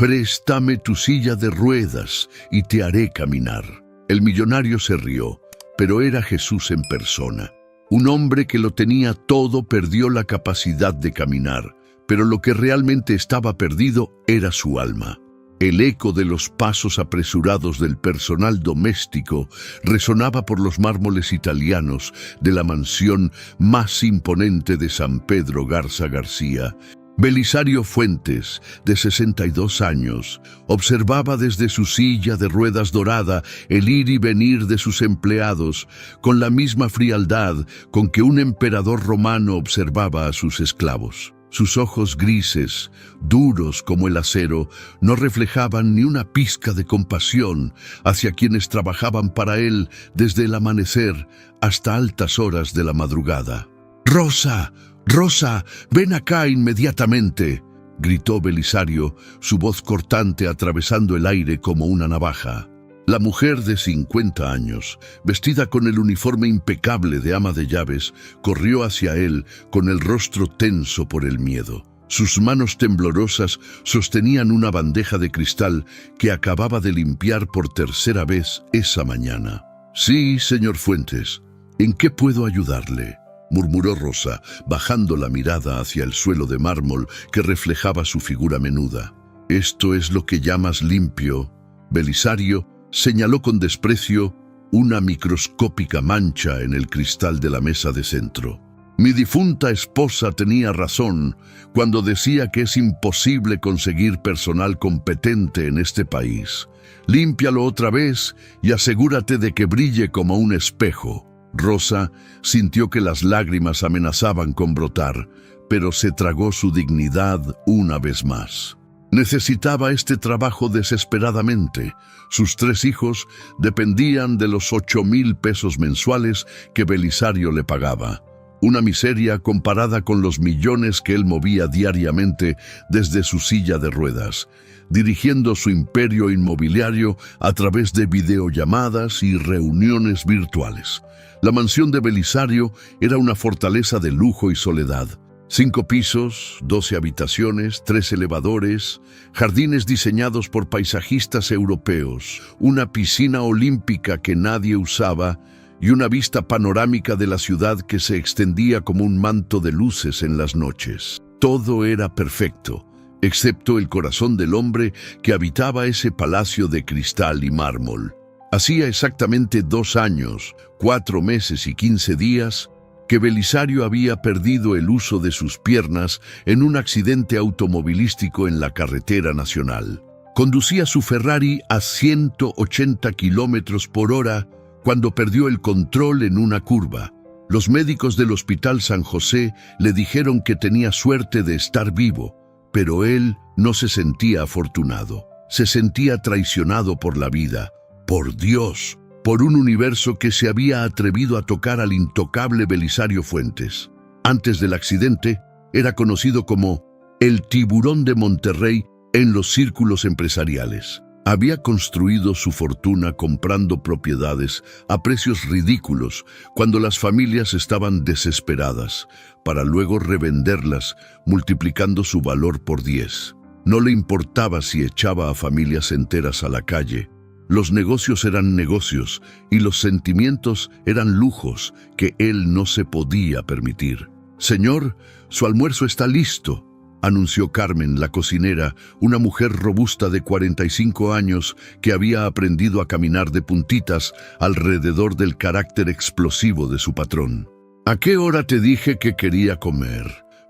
«Préstame tu silla de ruedas y te haré caminar». El millonario se rió, pero era Jesús en persona. Un hombre que lo tenía todo perdió la capacidad de caminar, pero lo que realmente estaba perdido era su alma. El eco de los pasos apresurados del personal doméstico resonaba por los mármoles italianos de la mansión más imponente de San Pedro Garza García. Belisario Fuentes, de 62 años, observaba desde su silla de ruedas dorada el ir y venir de sus empleados con la misma frialdad con que un emperador romano observaba a sus esclavos. Sus ojos grises, duros como el acero, no reflejaban ni una pizca de compasión hacia quienes trabajaban para él desde el amanecer hasta altas horas de la madrugada. «¡Rosa! ¡Rosa! ¡Ven acá inmediatamente!», gritó Belisario, su voz cortante atravesando el aire como una navaja. La mujer de 50 años, vestida con el uniforme impecable de ama de llaves, corrió hacia él con el rostro tenso por el miedo. Sus manos temblorosas sostenían una bandeja de cristal que acababa de limpiar por tercera vez esa mañana. «Sí, señor Fuentes, ¿en qué puedo ayudarle?», murmuró Rosa, bajando la mirada hacia el suelo de mármol que reflejaba su figura menuda. «¿Esto es lo que llamas limpio?». Belisario señaló con desprecio una microscópica mancha en el cristal de la mesa de centro. «Mi difunta esposa tenía razón cuando decía que es imposible conseguir personal competente en este país. Límpialo otra vez y asegúrate de que brille como un espejo». Rosa sintió que las lágrimas amenazaban con brotar, pero se tragó su dignidad una vez más. Necesitaba este trabajo desesperadamente. Sus 3 hijos dependían de los 8,000 pesos mensuales que Belisario le pagaba. Una miseria comparada con los millones que él movía diariamente desde su silla de ruedas, dirigiendo su imperio inmobiliario a través de videollamadas y reuniones virtuales. La mansión de Belisario era una fortaleza de lujo y soledad. 5 pisos, 12 habitaciones, 3 elevadores, jardines diseñados por paisajistas europeos, una piscina olímpica que nadie usaba y una vista panorámica de la ciudad que se extendía como un manto de luces en las noches. Todo era perfecto, excepto el corazón del hombre que habitaba ese palacio de cristal y mármol. Hacía exactamente 2 años, 4 meses y 15 días que Belisario había perdido el uso de sus piernas en un accidente automovilístico en la carretera nacional. Conducía su Ferrari a 180 kilómetros por hora cuando perdió el control en una curva. Los médicos del Hospital San José le dijeron que tenía suerte de estar vivo, pero él no se sentía afortunado. Se sentía traicionado por la vida, por Dios, por un universo que se había atrevido a tocar al intocable Belisario Fuentes. Antes del accidente, era conocido como el tiburón de Monterrey en los círculos empresariales. Había construido su fortuna comprando propiedades a precios ridículos cuando las familias estaban desesperadas, para luego revenderlas, multiplicando su valor por 10. No le importaba si echaba a familias enteras a la calle. Los negocios eran negocios y los sentimientos eran lujos que él no se podía permitir. «Señor, su almuerzo está listo», anunció Carmen, la cocinera, una mujer robusta de 45 años que había aprendido a caminar de puntitas alrededor del carácter explosivo de su patrón. «¿A qué hora te dije que quería comer?»,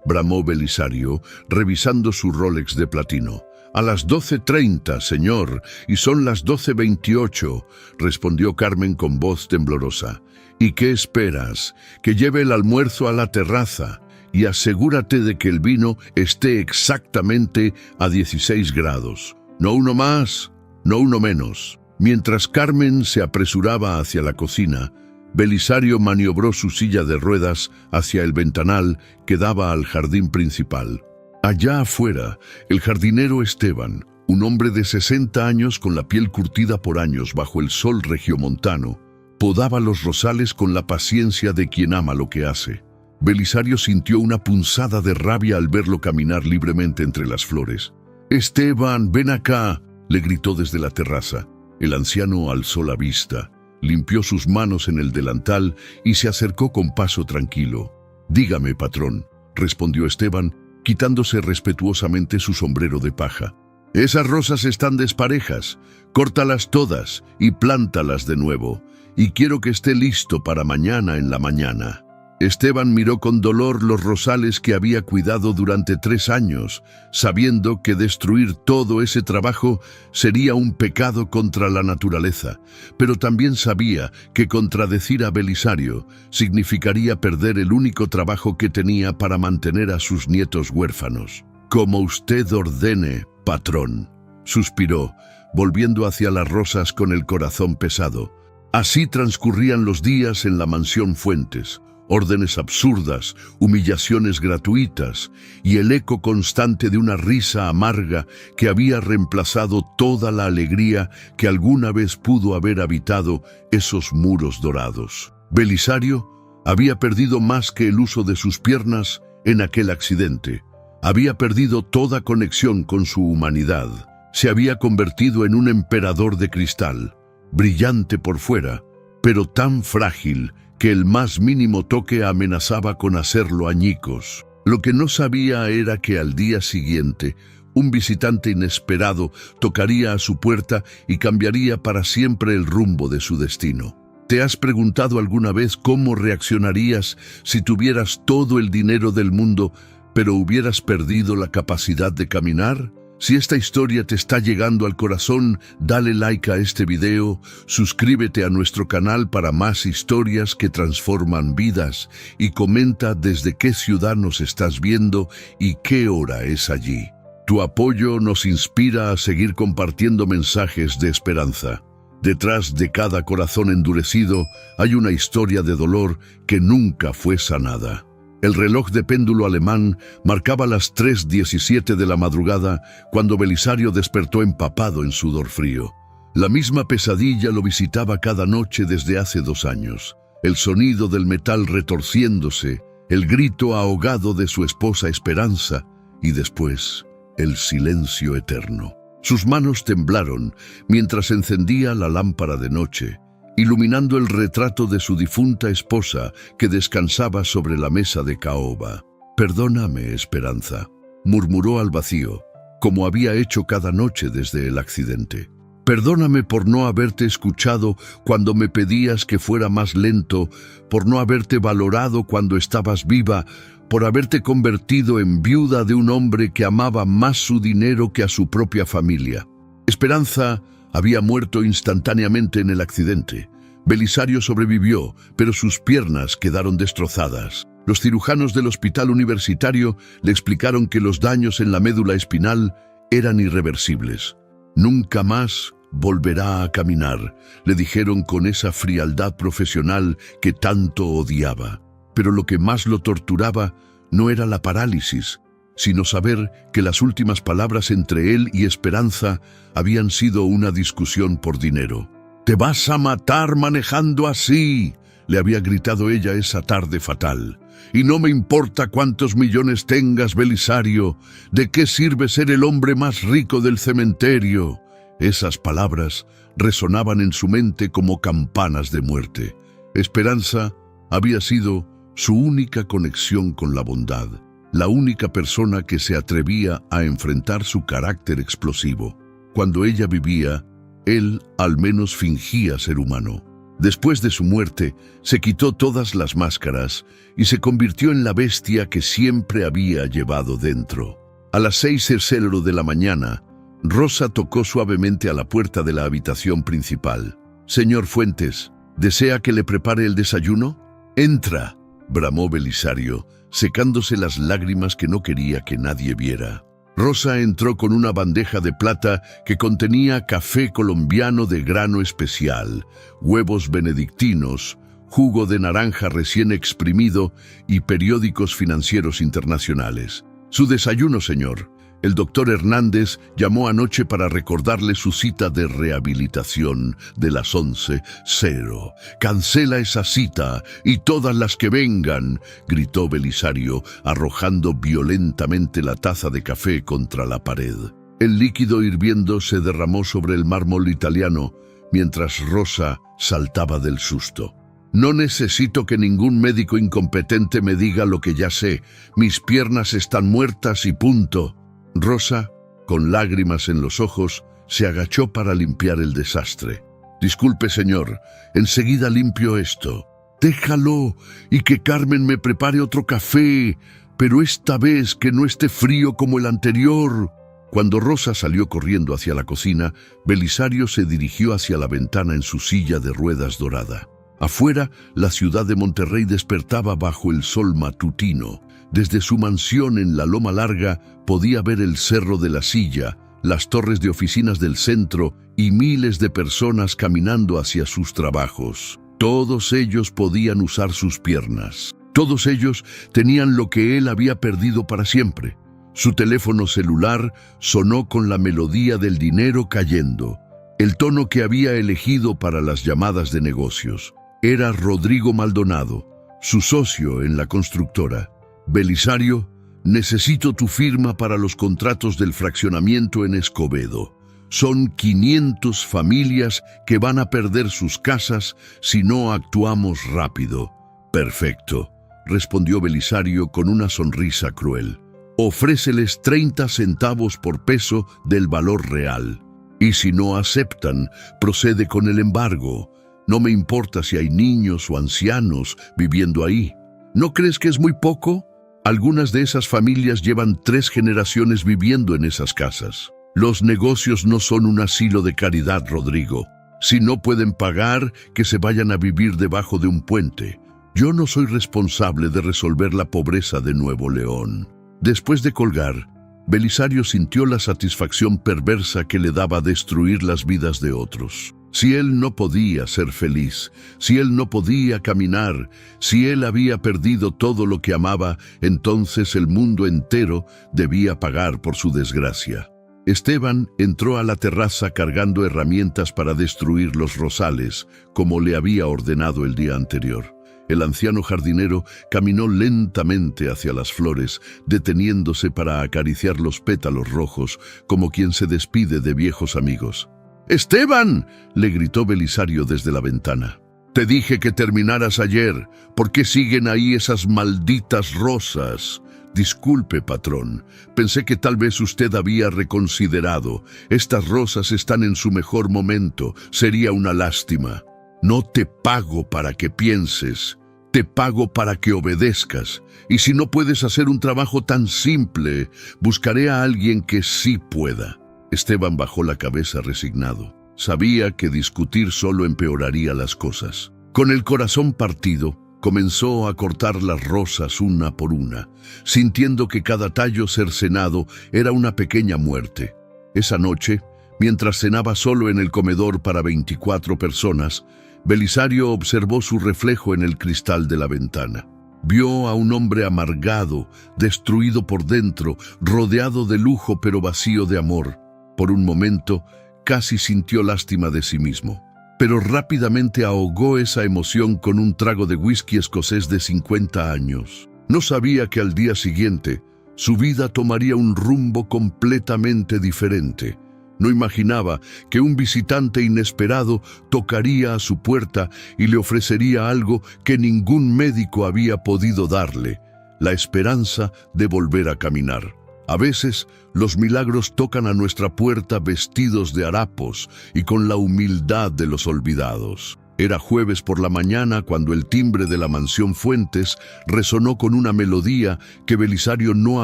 bramó Belisario, revisando su Rolex de platino. «A las 12:30, señor, y son las 12:28», respondió Carmen con voz temblorosa. «¿Y qué esperas? Que lleve el almuerzo a la terraza y asegúrate de que el vino esté exactamente a 16 grados. No uno más, no uno menos». Mientras Carmen se apresuraba hacia la cocina, Belisario maniobró su silla de ruedas hacia el ventanal que daba al jardín principal. Allá afuera, el jardinero Esteban, un hombre de 60 años con la piel curtida por años bajo el sol regiomontano, podaba los rosales con la paciencia de quien ama lo que hace. Belisario sintió una punzada de rabia al verlo caminar libremente entre las flores. «Esteban, ven acá», le gritó desde la terraza. El anciano alzó la vista, limpió sus manos en el delantal y se acercó con paso tranquilo. «Dígame, patrón», respondió Esteban, quitándose respetuosamente su sombrero de paja. «Esas rosas están desparejas. Córtalas todas y plántalas de nuevo. Y quiero que esté listo para mañana en la mañana». Esteban miró con dolor los rosales que había cuidado durante 3 años, sabiendo que destruir todo ese trabajo sería un pecado contra la naturaleza, pero también sabía que contradecir a Belisario significaría perder el único trabajo que tenía para mantener a sus nietos huérfanos. «Como usted ordene, patrón», suspiró, volviendo hacia las rosas con el corazón pesado. Así transcurrían los días en la mansión Fuentes. Órdenes absurdas, humillaciones gratuitas y el eco constante de una risa amarga que había reemplazado toda la alegría que alguna vez pudo haber habitado esos muros dorados. Belisario había perdido más que el uso de sus piernas en aquel accidente. Había perdido toda conexión con su humanidad. Se había convertido en un emperador de cristal, brillante por fuera, pero tan frágil que el más mínimo toque amenazaba con hacerlo añicos. Lo que no sabía era que al día siguiente, un visitante inesperado tocaría a su puerta y cambiaría para siempre el rumbo de su destino. ¿Te has preguntado alguna vez cómo reaccionarías si tuvieras todo el dinero del mundo, pero hubieras perdido la capacidad de caminar? Si esta historia te está llegando al corazón, dale like a este video, suscríbete a nuestro canal para más historias que transforman vidas y comenta desde qué ciudad nos estás viendo y qué hora es allí. Tu apoyo nos inspira a seguir compartiendo mensajes de esperanza. Detrás de cada corazón endurecido hay una historia de dolor que nunca fue sanada. El reloj de péndulo alemán marcaba las 3:17 de la madrugada cuando Belisario despertó empapado en sudor frío. La misma pesadilla lo visitaba cada noche desde hace 2 años. El sonido del metal retorciéndose, el grito ahogado de su esposa Esperanza y después el silencio eterno. Sus manos temblaron mientras encendía la lámpara de noche, iluminando el retrato de su difunta esposa que descansaba sobre la mesa de caoba. «Perdóname, Esperanza», murmuró al vacío, como había hecho cada noche desde el accidente. «Perdóname por no haberte escuchado cuando me pedías que fuera más lento, por no haberte valorado cuando estabas viva, por haberte convertido en viuda de un hombre que amaba más su dinero que a su propia familia». Esperanza había muerto instantáneamente en el accidente. Belisario sobrevivió, pero sus piernas quedaron destrozadas. Los cirujanos del hospital universitario le explicaron que los daños en la médula espinal eran irreversibles. «Nunca más volverá a caminar», le dijeron con esa frialdad profesional que tanto odiaba. Pero lo que más lo torturaba no era la parálisis, sino saber que las últimas palabras entre él y Esperanza habían sido una discusión por dinero. «Te vas a matar manejando así», le había gritado ella esa tarde fatal. «Y no me importa cuántos millones tengas, Belisario. ¿De qué sirve ser el hombre más rico del cementerio?». Esas palabras resonaban en su mente como campanas de muerte. Esperanza había sido su única conexión con la bondad, la única persona que se atrevía a enfrentar su carácter explosivo. Cuando ella vivía, él al menos fingía ser humano. Después de su muerte, se quitó todas las máscaras y se convirtió en la bestia que siempre había llevado dentro. A las 6:00 de la mañana, Rosa tocó suavemente a la puerta de la habitación principal. «Señor Fuentes, ¿desea que le prepare el desayuno?». «Entra», bramó Belisario, secándose las lágrimas que no quería que nadie viera. Rosa entró con una bandeja de plata que contenía café colombiano de grano especial, huevos benedictinos, jugo de naranja recién exprimido y periódicos financieros internacionales. «Su desayuno, señor. El doctor Hernández llamó anoche para recordarle su cita de rehabilitación de las 11:00. Cancela esa cita y todas las que vengan», gritó Belisario, arrojando violentamente la taza de café contra la pared. El líquido hirviendo se derramó sobre el mármol italiano mientras Rosa saltaba del susto. No necesito que ningún médico incompetente me diga lo que ya sé. Mis piernas están muertas y punto. Rosa, con lágrimas en los ojos, se agachó para limpiar el desastre. Disculpe, señor, enseguida limpio esto. Déjalo y que Carmen me prepare otro café, pero esta vez que no esté frío como el anterior. Cuando Rosa salió corriendo hacia la cocina, Belisario se dirigió hacia la ventana en su silla de ruedas dorada. Afuera, la ciudad de Monterrey despertaba bajo el sol matutino. Desde su mansión en la Loma Larga podía ver el Cerro de la Silla, las torres de oficinas del centro y miles de personas caminando hacia sus trabajos. Todos ellos podían usar sus piernas. Todos ellos tenían lo que él había perdido para siempre. Su teléfono celular sonó con la melodía del dinero cayendo, el tono que había elegido para las llamadas de negocios. Era Rodrigo Maldonado, su socio en la constructora. Belisario, necesito tu firma para los contratos del fraccionamiento en Escobedo. Son 500 familias que van a perder sus casas si no actuamos rápido. Perfecto, respondió Belisario con una sonrisa cruel. Ofréceles 30 centavos por peso del valor real. Y si no aceptan, procede con el embargo. No me importa si hay niños o ancianos viviendo ahí. ¿No crees que es muy poco? Algunas de esas familias llevan 3 generaciones viviendo en esas casas. Los negocios no son un asilo de caridad, Rodrigo. Si no pueden pagar, que se vayan a vivir debajo de un puente. Yo no soy responsable de resolver la pobreza de Nuevo León. Después de colgar, Belisario sintió la satisfacción perversa que le daba destruir las vidas de otros. Si él no podía ser feliz, si él no podía caminar, si él había perdido todo lo que amaba, entonces el mundo entero debía pagar por su desgracia. Esteban entró a la terraza cargando herramientas para destruir los rosales, como le había ordenado el día anterior. El anciano jardinero caminó lentamente hacia las flores, deteniéndose para acariciar los pétalos rojos, como quien se despide de viejos amigos. ¡Esteban!, le gritó Belisario desde la ventana. Te dije que terminaras ayer. ¿Por qué siguen ahí esas malditas rosas? Disculpe, patrón. Pensé que tal vez usted había reconsiderado. Estas rosas están en su mejor momento. Sería una lástima. No te pago para que pienses. Te pago para que obedezcas. Y si no puedes hacer un trabajo tan simple, buscaré a alguien que sí pueda. Esteban bajó la cabeza resignado. Sabía que discutir solo empeoraría las cosas. Con el corazón partido, comenzó a cortar las rosas una por una, sintiendo que cada tallo cercenado era una pequeña muerte. Esa noche, mientras cenaba solo en el comedor para 24 personas, Belisario observó su reflejo en el cristal de la ventana. Vio a un hombre amargado, destruido por dentro, rodeado de lujo pero vacío de amor. Por un momento, casi sintió lástima de sí mismo, pero rápidamente ahogó esa emoción con un trago de whisky escocés de 50 años. No sabía que al día siguiente, su vida tomaría un rumbo completamente diferente. No imaginaba que un visitante inesperado tocaría a su puerta y le ofrecería algo que ningún médico había podido darle: la esperanza de volver a caminar. A veces, los milagros tocan a nuestra puerta vestidos de harapos y con la humildad de los olvidados. Era jueves por la mañana cuando el timbre de la mansión Fuentes resonó con una melodía que Belisario no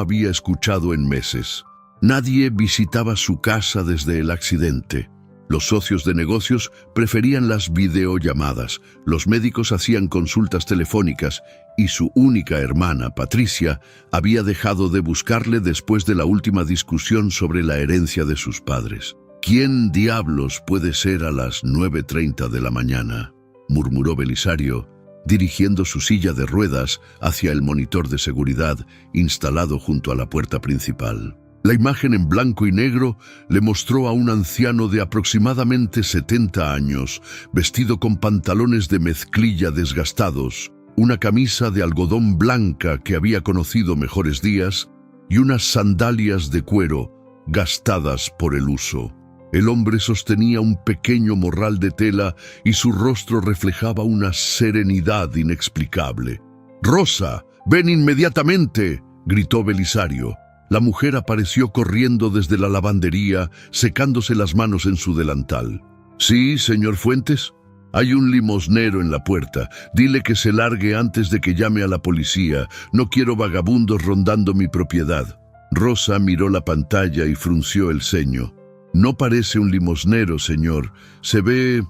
había escuchado en meses. Nadie visitaba su casa desde el accidente. Los socios de negocios preferían las videollamadas, los médicos hacían consultas telefónicas y su única hermana, Patricia, había dejado de buscarle después de la última discusión sobre la herencia de sus padres. ¿Quién diablos puede ser a las 9:30 de la mañana?, murmuró Belisario, dirigiendo su silla de ruedas hacia el monitor de seguridad instalado junto a la puerta principal. La imagen en blanco y negro le mostró a un anciano de aproximadamente 70 años, vestido con pantalones de mezclilla desgastados, una camisa de algodón blanca que había conocido mejores días y unas sandalias de cuero gastadas por el uso. El hombre sostenía un pequeño morral de tela y su rostro reflejaba una serenidad inexplicable. «Rosa, ven inmediatamente», gritó Belisario. La mujer apareció corriendo desde la lavandería, secándose las manos en su delantal. «Sí, señor Fuentes. Hay un limosnero en la puerta. Dile que se largue antes de que llame a la policía. No quiero vagabundos rondando mi propiedad». Rosa miró la pantalla y frunció el ceño. «No parece un limosnero, señor. Se ve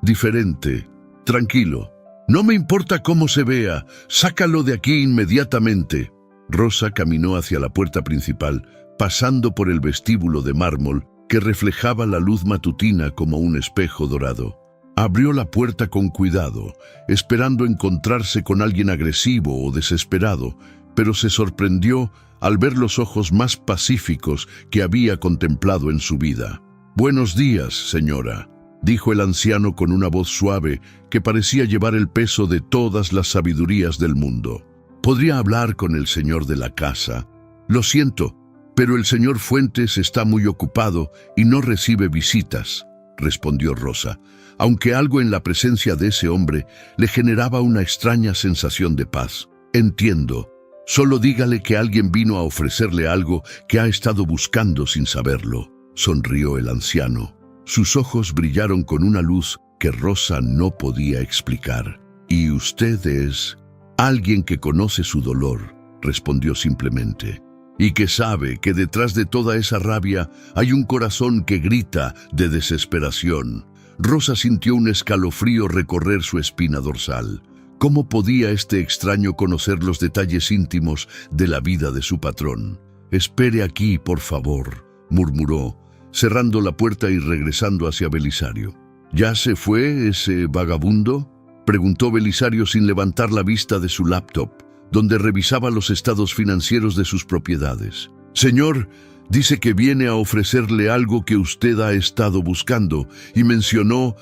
diferente. Tranquilo. No me importa cómo se vea. Sácalo de aquí inmediatamente». Rosa caminó hacia la puerta principal, pasando por el vestíbulo de mármol que reflejaba la luz matutina como un espejo dorado. Abrió la puerta con cuidado, esperando encontrarse con alguien agresivo o desesperado, pero se sorprendió al ver los ojos más pacíficos que había contemplado en su vida. «Buenos días, señora», dijo el anciano con una voz suave que parecía llevar el peso de todas las sabidurías del mundo. «¿Podría hablar con el señor de la casa? Lo siento, pero el señor Fuentes está muy ocupado y no recibe visitas», respondió Rosa, aunque algo en la presencia de ese hombre le generaba una extraña sensación de paz. «Entiendo. Solo dígale que alguien vino a ofrecerle algo que ha estado buscando sin saberlo», sonrió el anciano. Sus ojos brillaron con una luz que Rosa no podía explicar. «¿Y usted es...?» «Alguien que conoce su dolor», respondió simplemente, «y que sabe que detrás de toda esa rabia hay un corazón que grita de desesperación». Rosa sintió un escalofrío recorrer su espina dorsal. ¿Cómo podía este extraño conocer los detalles íntimos de la vida de su patrón? «Espere aquí, por favor», murmuró, cerrando la puerta y regresando hacia Belisario. «¿Ya se fue ese vagabundo?», preguntó Belisario sin levantar la vista de su laptop, donde revisaba los estados financieros de sus propiedades. «Señor, dice que viene a ofrecerle algo que usted ha estado buscando y mencionó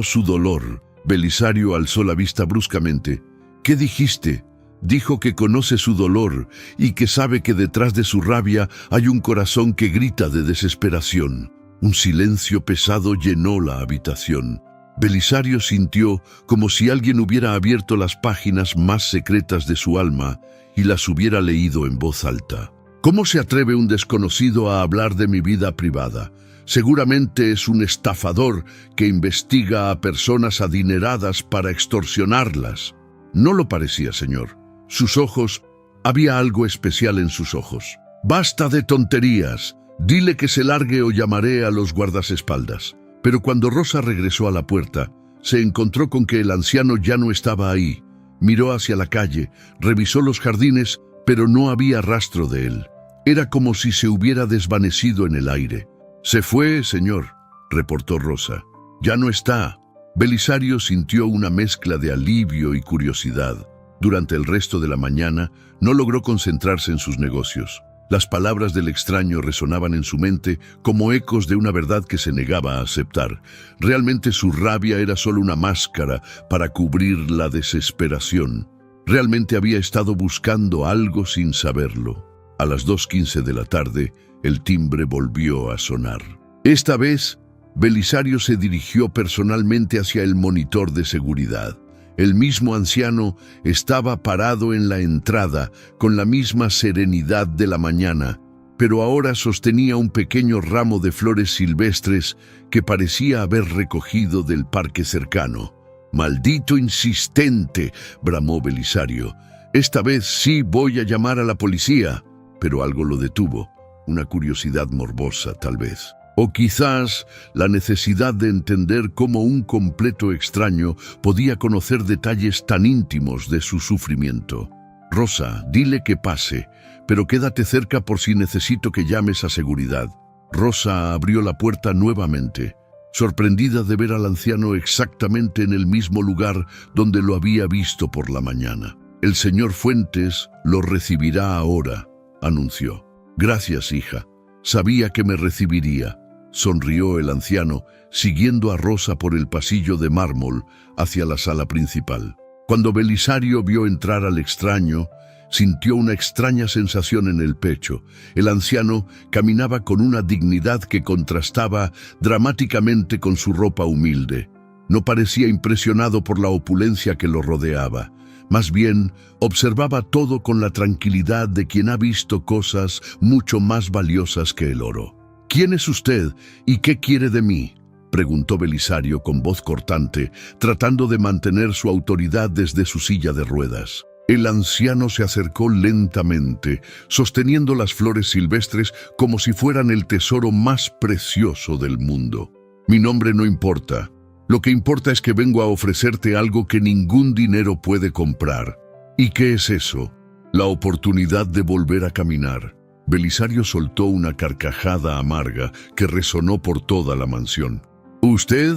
su dolor». Belisario alzó la vista bruscamente. «¿Qué dijiste?». «Dijo que conoce su dolor y que sabe que detrás de su rabia hay un corazón que grita de desesperación». Un silencio pesado llenó la habitación. Belisario sintió como si alguien hubiera abierto las páginas más secretas de su alma y las hubiera leído en voz alta. «¿Cómo se atreve un desconocido a hablar de mi vida privada? Seguramente es un estafador que investiga a personas adineradas para extorsionarlas». No lo parecía, señor. Sus ojos, había algo especial en sus ojos. «Basta de tonterías. Dile que se largue o llamaré a los guardaespaldas». Pero cuando Rosa regresó a la puerta, se encontró con que el anciano ya no estaba ahí. Miró hacia la calle, revisó los jardines, pero no había rastro de él. Era como si se hubiera desvanecido en el aire. «Se fue, señor», reportó Rosa. «Ya no está». Belisario sintió una mezcla de alivio y curiosidad. Durante el resto de la mañana, no logró concentrarse en sus negocios. Las palabras del extraño resonaban en su mente como ecos de una verdad que se negaba a aceptar. Realmente su rabia era solo una máscara para cubrir la desesperación. Realmente había estado buscando algo sin saberlo. A las 2:15 de la tarde, el timbre volvió a sonar. Esta vez, Belisario se dirigió personalmente hacia el monitor de seguridad. El mismo anciano estaba parado en la entrada con la misma serenidad de la mañana, pero ahora sostenía un pequeño ramo de flores silvestres que parecía haber recogido del parque cercano. «Maldito insistente», bramó Belisario. «Esta vez sí voy a llamar a la policía». Pero algo lo detuvo, una curiosidad morbosa tal vez. O quizás la necesidad de entender cómo un completo extraño podía conocer detalles tan íntimos de su sufrimiento. «Rosa, dile que pase, pero quédate cerca por si necesito que llames a seguridad». Rosa abrió la puerta nuevamente, sorprendida de ver al anciano exactamente en el mismo lugar donde lo había visto por la mañana. «El señor Fuentes lo recibirá ahora», anunció. «Gracias, hija. Sabía que me recibiría», sonrió el anciano, siguiendo a Rosa por el pasillo de mármol hacia la sala principal. Cuando Belisario vio entrar al extraño, Sintió una extraña sensación en el pecho. El anciano caminaba con una dignidad que contrastaba dramáticamente con su ropa humilde. No parecía impresionado por la opulencia que lo rodeaba. Más bien, observaba todo con la tranquilidad de quien ha visto cosas mucho más valiosas que el oro. «¿Quién es usted y qué quiere de mí?», preguntó Belisario con voz cortante, tratando de mantener su autoridad desde su silla de ruedas. El anciano se acercó lentamente, sosteniendo las flores silvestres como si fueran el tesoro más precioso del mundo. «Mi nombre no importa. Lo que importa es que vengo a ofrecerte algo que ningún dinero puede comprar». «¿Y qué es eso?». «La oportunidad de volver a caminar». Belisario soltó una carcajada amarga que resonó por toda la mansión. «¿Usted,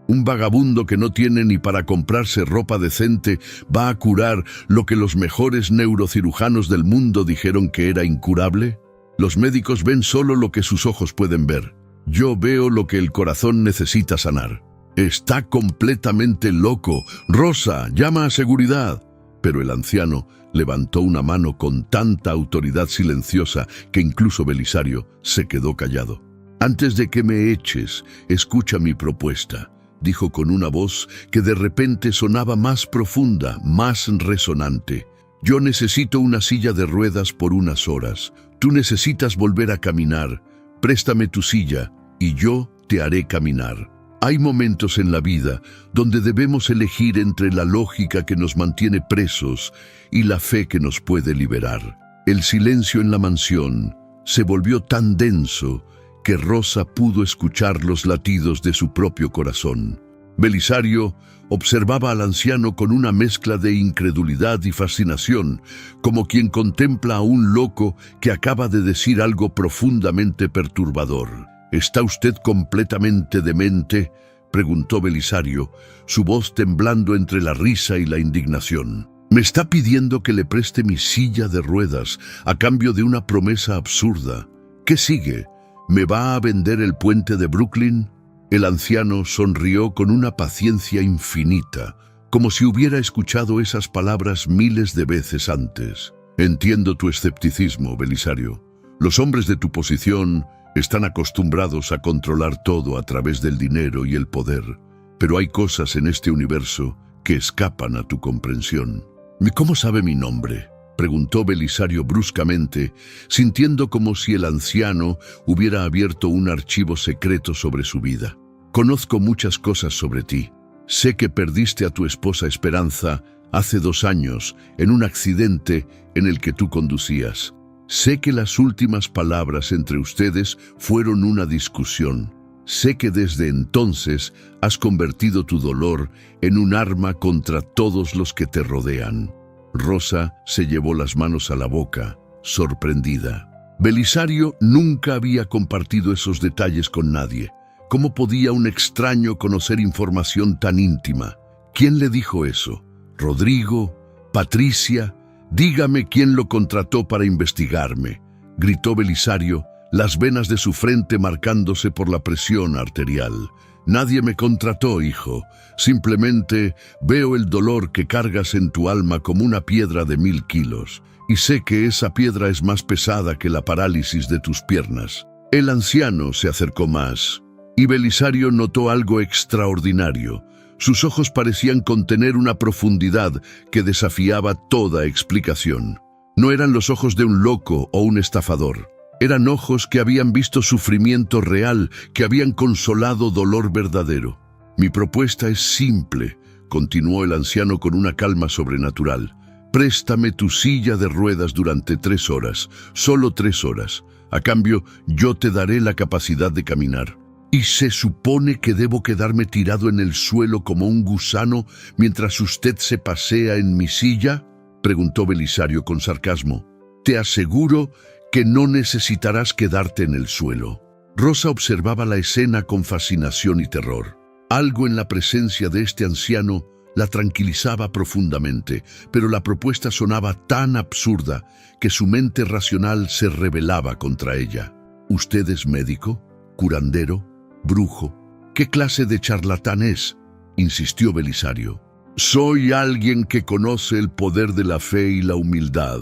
un vagabundo que no tiene ni para comprarse ropa decente, va a curar lo que los mejores neurocirujanos del mundo dijeron que era incurable? Los médicos ven solo lo que sus ojos pueden ver. Yo veo lo que el corazón necesita sanar». «Está completamente loco. Rosa, llama a seguridad». Pero el anciano levantó una mano con tanta autoridad silenciosa que incluso Belisario se quedó callado. «Antes de que me eches, escucha mi propuesta», dijo con una voz que de repente sonaba más profunda, más resonante. «Yo necesito una silla de ruedas por unas horas. Tú necesitas volver a caminar. Préstame tu silla y yo te haré caminar». Hay momentos en la vida donde debemos elegir entre la lógica que nos mantiene presos y la fe que nos puede liberar. El silencio en la mansión se volvió tan denso que Rosa pudo escuchar los latidos de su propio corazón. Belisario observaba al anciano con una mezcla de incredulidad y fascinación, como quien contempla a un loco que acaba de decir algo profundamente perturbador. «¿Está usted completamente demente?», preguntó Belisario, su voz temblando entre la risa y la indignación. «¿Me está pidiendo que le preste mi silla de ruedas a cambio de una promesa absurda? ¿Qué sigue? ¿Me va a vender el puente de Brooklyn?». El anciano sonrió con una paciencia infinita, como si hubiera escuchado esas palabras miles de veces antes. «Entiendo tu escepticismo, Belisario. Los hombres de tu posición están acostumbrados a controlar todo a través del dinero y el poder, pero hay cosas en este universo que escapan a tu comprensión». «¿Cómo sabe mi nombre?», preguntó Belisario bruscamente, sintiendo como si el anciano hubiera abierto un archivo secreto sobre su vida. «Conozco muchas cosas sobre ti. Sé que perdiste a tu esposa Esperanza hace 2 años en un accidente en el que tú conducías. Sé que las últimas palabras entre ustedes fueron una discusión. Sé que desde entonces has convertido tu dolor en un arma contra todos los que te rodean». Rosa se llevó las manos a la boca, sorprendida. Belisario nunca había compartido esos detalles con nadie. ¿Cómo podía un extraño conocer información tan íntima? ¿Quién le dijo eso? ¿Rodrigo? ¿Patricia? «Dígame quién lo contrató para investigarme», gritó Belisario, las venas de su frente marcándose por la presión arterial. «Nadie me contrató, hijo. Simplemente veo el dolor que cargas en tu alma como una piedra de 1000 kilos, y sé que esa piedra es más pesada que la parálisis de tus piernas». El anciano se acercó más, y Belisario notó algo extraordinario. Sus ojos parecían contener una profundidad que desafiaba toda explicación. No eran los ojos de un loco o un estafador. Eran ojos que habían visto sufrimiento real, que habían consolado dolor verdadero. «Mi propuesta es simple», continuó el anciano con una calma sobrenatural. «Préstame tu silla de ruedas durante 3 horas, solo 3 horas. A cambio, yo te daré la capacidad de caminar». «¿Y se supone que debo quedarme tirado en el suelo como un gusano mientras usted se pasea en mi silla?», preguntó Belisario con sarcasmo. «Te aseguro que no necesitarás quedarte en el suelo». Rosa observaba la escena con fascinación y terror. Algo en la presencia de este anciano la tranquilizaba profundamente, pero la propuesta sonaba tan absurda que su mente racional se rebelaba contra ella. «¿Usted es médico? ¿Curandero? ¿Brujo? ¿Qué clase de charlatán es?», insistió Belisario. Soy alguien que conoce el poder de la fe y la humildad,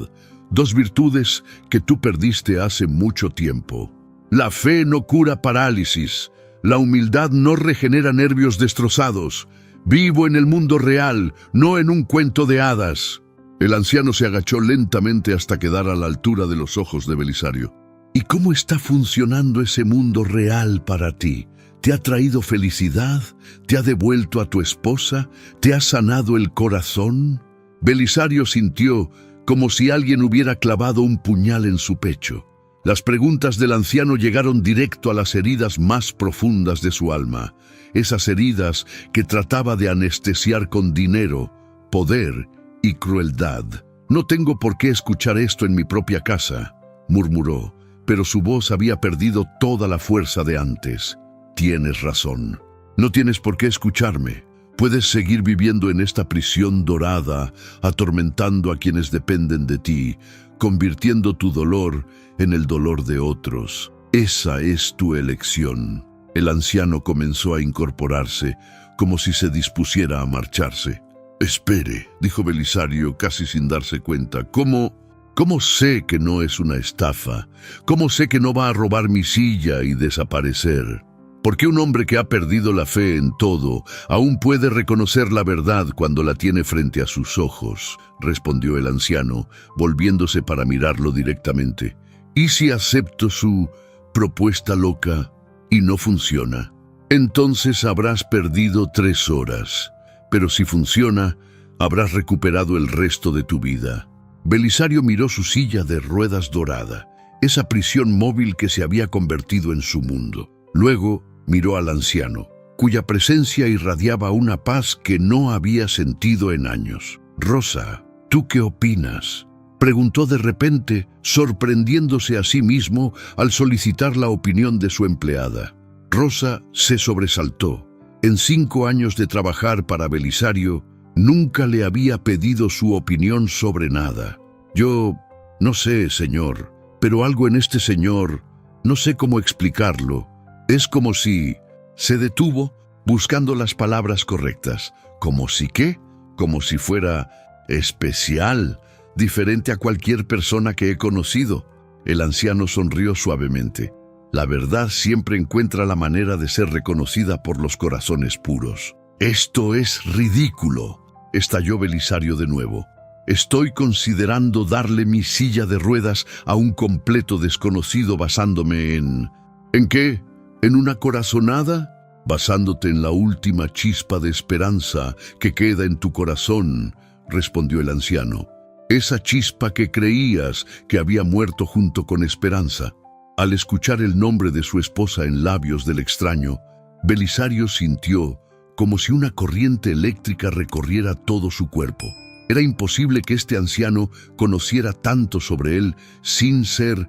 dos virtudes que tú perdiste hace mucho tiempo. La fe no cura parálisis, la humildad no regenera nervios destrozados. Vivo en el mundo real, no en un cuento de hadas. El anciano se agachó lentamente hasta quedar a la altura de los ojos de Belisario. ¿Y cómo está funcionando ese mundo real para ti? ¿Te ha traído felicidad? ¿Te ha devuelto a tu esposa? ¿Te ha sanado el corazón? Belisario sintió como si alguien hubiera clavado un puñal en su pecho. Las preguntas del anciano llegaron directo a las heridas más profundas de su alma, esas heridas que trataba de anestesiar con dinero, poder y crueldad. «No tengo por qué escuchar esto en mi propia casa», murmuró, pero su voz había perdido toda la fuerza de antes. «Tienes razón. No tienes por qué escucharme. Puedes seguir viviendo en esta prisión dorada, atormentando a quienes dependen de ti, convirtiendo tu dolor en el dolor de otros. Esa es tu elección». El anciano comenzó a incorporarse, como si se dispusiera a marcharse. «Espere», dijo Belisario, casi sin darse cuenta. ¿Cómo sé que no es una estafa? ¿Cómo sé que no va a robar mi silla y desaparecer? ¿Por qué un hombre que ha perdido la fe en todo aún puede reconocer la verdad cuando la tiene frente a sus ojos?, respondió el anciano, volviéndose para mirarlo directamente. «¿Y si acepto su propuesta loca y no funciona? Entonces habrás perdido 3 horas, pero si funciona, habrás recuperado el resto de tu vida». Belisario miró su silla de ruedas dorada, esa prisión móvil que se había convertido en su mundo. Luego miró al anciano, cuya presencia irradiaba una paz que no había sentido en años. «Rosa, ¿tú qué opinas?», preguntó de repente, sorprendiéndose a sí mismo al solicitar la opinión de su empleada. Rosa se sobresaltó. En 5 años de trabajar para Belisario, nunca le había pedido su opinión sobre nada. «Yo no sé, señor, pero algo en este señor, no sé cómo explicarlo. Es como si…» Se detuvo, buscando las palabras correctas. ¿Como si qué? Como si fuera especial, diferente a cualquier persona que he conocido. El anciano sonrió suavemente. «La verdad siempre encuentra la manera de ser reconocida por los corazones puros». «Esto es ridículo», estalló Belisario de nuevo. «Estoy considerando darle mi silla de ruedas a un completo desconocido basándome en…» «¿En qué? ¿En una corazonada?» «Basándote en la última chispa de esperanza que queda en tu corazón», respondió el anciano. «Esa chispa que creías que había muerto junto con Esperanza». Al escuchar el nombre de su esposa en labios del extraño, Belisario sintió como si una corriente eléctrica recorriera todo su cuerpo. Era imposible que este anciano conociera tanto sobre él sin ser…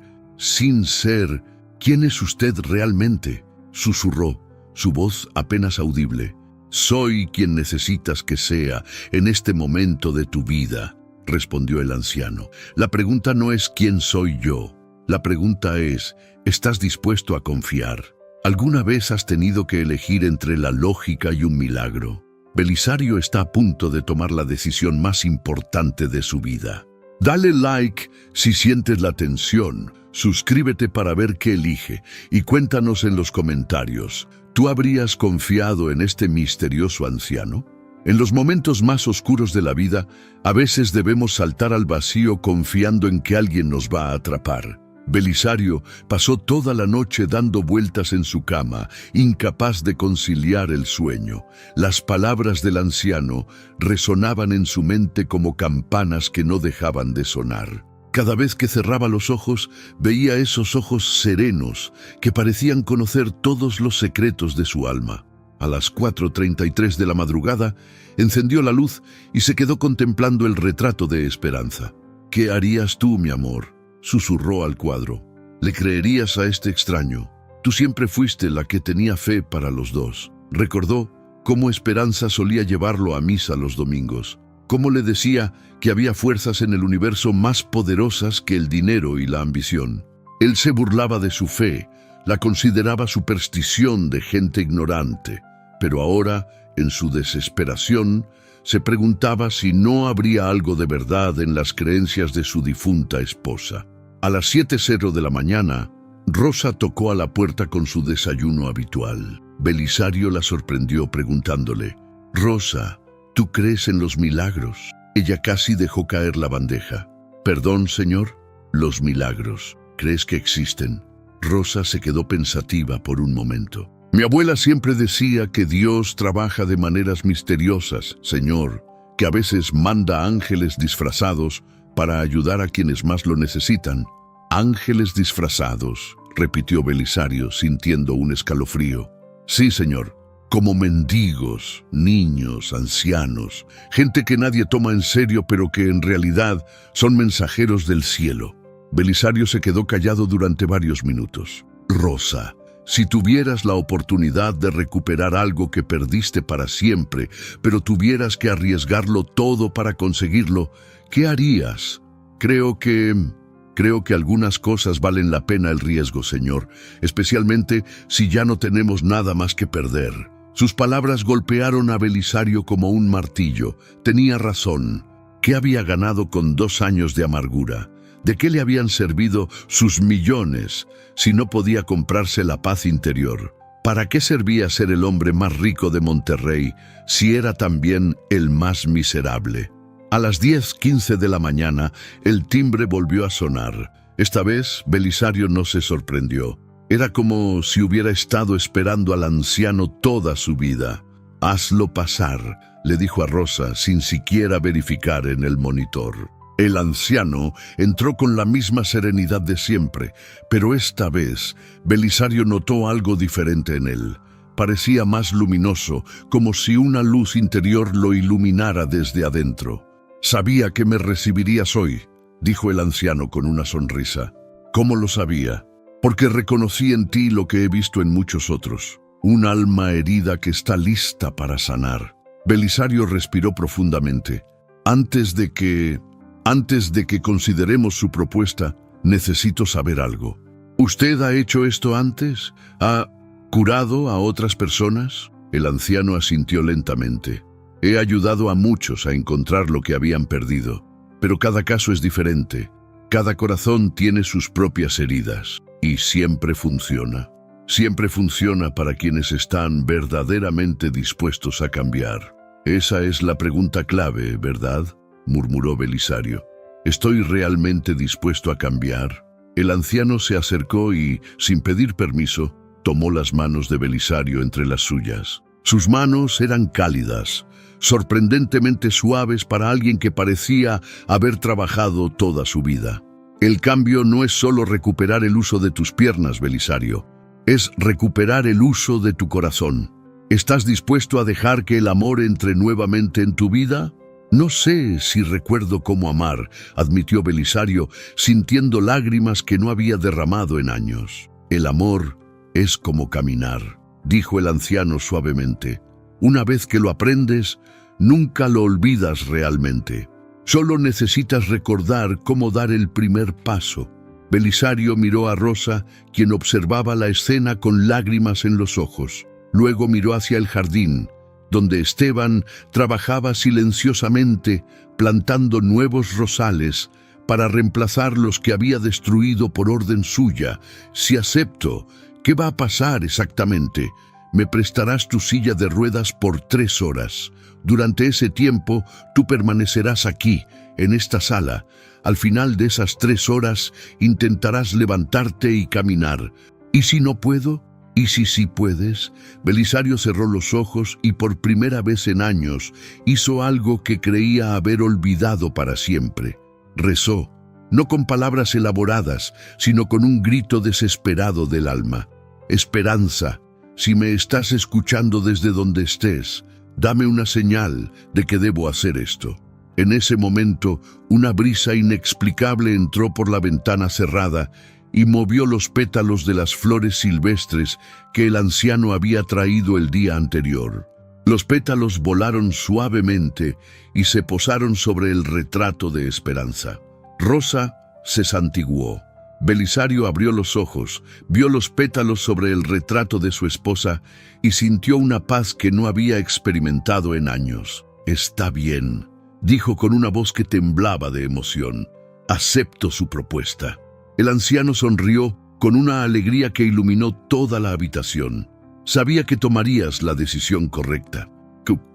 «¿Quién es usted realmente?», susurró, su voz apenas audible. «Soy quien necesitas que sea en este momento de tu vida», respondió el anciano. «La pregunta no es quién soy yo. La pregunta es, ¿estás dispuesto a confiar? ¿Alguna vez has tenido que elegir entre la lógica y un milagro? Belisario está a punto de tomar la decisión más importante de su vida. Dale like si sientes la tensión, suscríbete para ver qué elige y cuéntanos en los comentarios, ¿tú habrías confiado en este misterioso anciano? En los momentos más oscuros de la vida, a veces debemos saltar al vacío confiando en que alguien nos va a atrapar. Belisario pasó toda la noche dando vueltas en su cama, incapaz de conciliar el sueño. Las palabras del anciano resonaban en su mente como campanas que no dejaban de sonar. Cada vez que cerraba los ojos, veía esos ojos serenos que parecían conocer todos los secretos de su alma. A las 4:33 de la madrugada, encendió la luz y se quedó contemplando el retrato de Esperanza. «¿Qué harías tú, mi amor?», susurró al cuadro. «¿Le creerías a este extraño? Tú siempre fuiste la que tenía fe para los dos». Recordó cómo Esperanza solía llevarlo a misa los domingos, cómo le decía que había fuerzas en el universo más poderosas que el dinero y la ambición. Él se burlaba de su fe, la consideraba superstición de gente ignorante, pero ahora, en su desesperación, Se preguntaba si no habría algo de verdad en las creencias de su difunta esposa. A las 7:00 de la mañana, Rosa tocó a la puerta con su desayuno habitual. Belisario la sorprendió preguntándole: «Rosa, ¿tú crees en los milagros?». Ella casi dejó caer la bandeja. «Perdón, señor, los milagros, ¿crees que existen?». Rosa se quedó pensativa por un momento. «Mi abuela siempre decía que Dios trabaja de maneras misteriosas, señor, que a veces manda ángeles disfrazados para ayudar a quienes más lo necesitan». «Ángeles disfrazados», repitió Belisario, sintiendo un escalofrío. «Sí, señor, como mendigos, niños, ancianos, gente que nadie toma en serio pero que en realidad son mensajeros del cielo». Belisario se quedó callado durante varios minutos. «Rosa, si tuvieras la oportunidad de recuperar algo que perdiste para siempre, pero tuvieras que arriesgarlo todo para conseguirlo, ¿qué harías?». Creo que algunas cosas valen la pena el riesgo, señor, especialmente si ya no tenemos nada más que perder». Sus palabras golpearon a Belisario como un martillo. Tenía razón. ¿Qué había ganado con 2 años de amargura? ¿De qué le habían servido sus millones si no podía comprarse la paz interior? ¿Para qué servía ser el hombre más rico de Monterrey si era también el más miserable? A las 10:15 de la mañana, el timbre volvió a sonar. Esta vez, Belisario no se sorprendió. Era como si hubiera estado esperando al anciano toda su vida. «Hazlo pasar», le dijo a Rosa sin siquiera verificar en el monitor. El anciano entró con la misma serenidad de siempre, pero esta vez Belisario notó algo diferente en él. Parecía más luminoso, como si una luz interior lo iluminara desde adentro. «Sabía que me recibirías hoy», dijo el anciano con una sonrisa. «¿Cómo lo sabía?». «Porque reconocí en ti lo que he visto en muchos otros, un alma herida que está lista para sanar». Belisario respiró profundamente. Antes de que consideremos su propuesta, necesito saber algo. ¿Usted ha hecho esto antes? ¿Ha curado a otras personas?». El anciano asintió lentamente. «He ayudado a muchos a encontrar lo que habían perdido, pero cada caso es diferente. Cada corazón tiene sus propias heridas. Y siempre funciona. Siempre funciona para quienes están verdaderamente dispuestos a cambiar». «Esa es la pregunta clave, ¿verdad?», murmuró Belisario. «¿Estoy realmente dispuesto a cambiar?». El anciano se acercó y, sin pedir permiso, tomó las manos de Belisario entre las suyas. Sus manos eran cálidas, sorprendentemente suaves para alguien que parecía haber trabajado toda su vida. «El cambio no es solo recuperar el uso de tus piernas, Belisario. Es recuperar el uso de tu corazón. ¿Estás dispuesto a dejar que el amor entre nuevamente en tu vida?». «No sé si recuerdo cómo amar», admitió Belisario, sintiendo lágrimas que no había derramado en años. «El amor es como caminar», dijo el anciano suavemente. «Una vez que lo aprendes, nunca lo olvidas realmente. Solo necesitas recordar cómo dar el primer paso». Belisario miró a Rosa, quien observaba la escena con lágrimas en los ojos. Luego miró hacia el jardín, donde Esteban trabajaba silenciosamente, plantando nuevos rosales para reemplazar los que había destruido por orden suya. «Si acepto, ¿qué va a pasar exactamente?». «Me prestarás tu silla de ruedas por 3 horas. Durante ese tiempo, tú permanecerás aquí, en esta sala. Al final de esas 3 horas, intentarás levantarte y caminar. ¿Y si no puedo? ¿Y si sí puedes?». Belisario cerró los ojos y por primera vez en años hizo algo que creía haber olvidado para siempre. Rezó, no con palabras elaboradas, sino con un grito desesperado del alma. «Esperanza, si me estás escuchando desde donde estés, dame una señal de que debo hacer esto». En ese momento, una brisa inexplicable entró por la ventana cerrada y movió los pétalos de las flores silvestres que el anciano había traído el día anterior. Los pétalos volaron suavemente y se posaron sobre el retrato de Esperanza. Rosa se santiguó. Belisario abrió los ojos, vio los pétalos sobre el retrato de su esposa y sintió una paz que no había experimentado en años. Está bien, dijo con una voz que temblaba de emoción. Acepto su propuesta. El anciano sonrió con una alegría que iluminó toda la habitación. Sabía que tomarías la decisión correcta.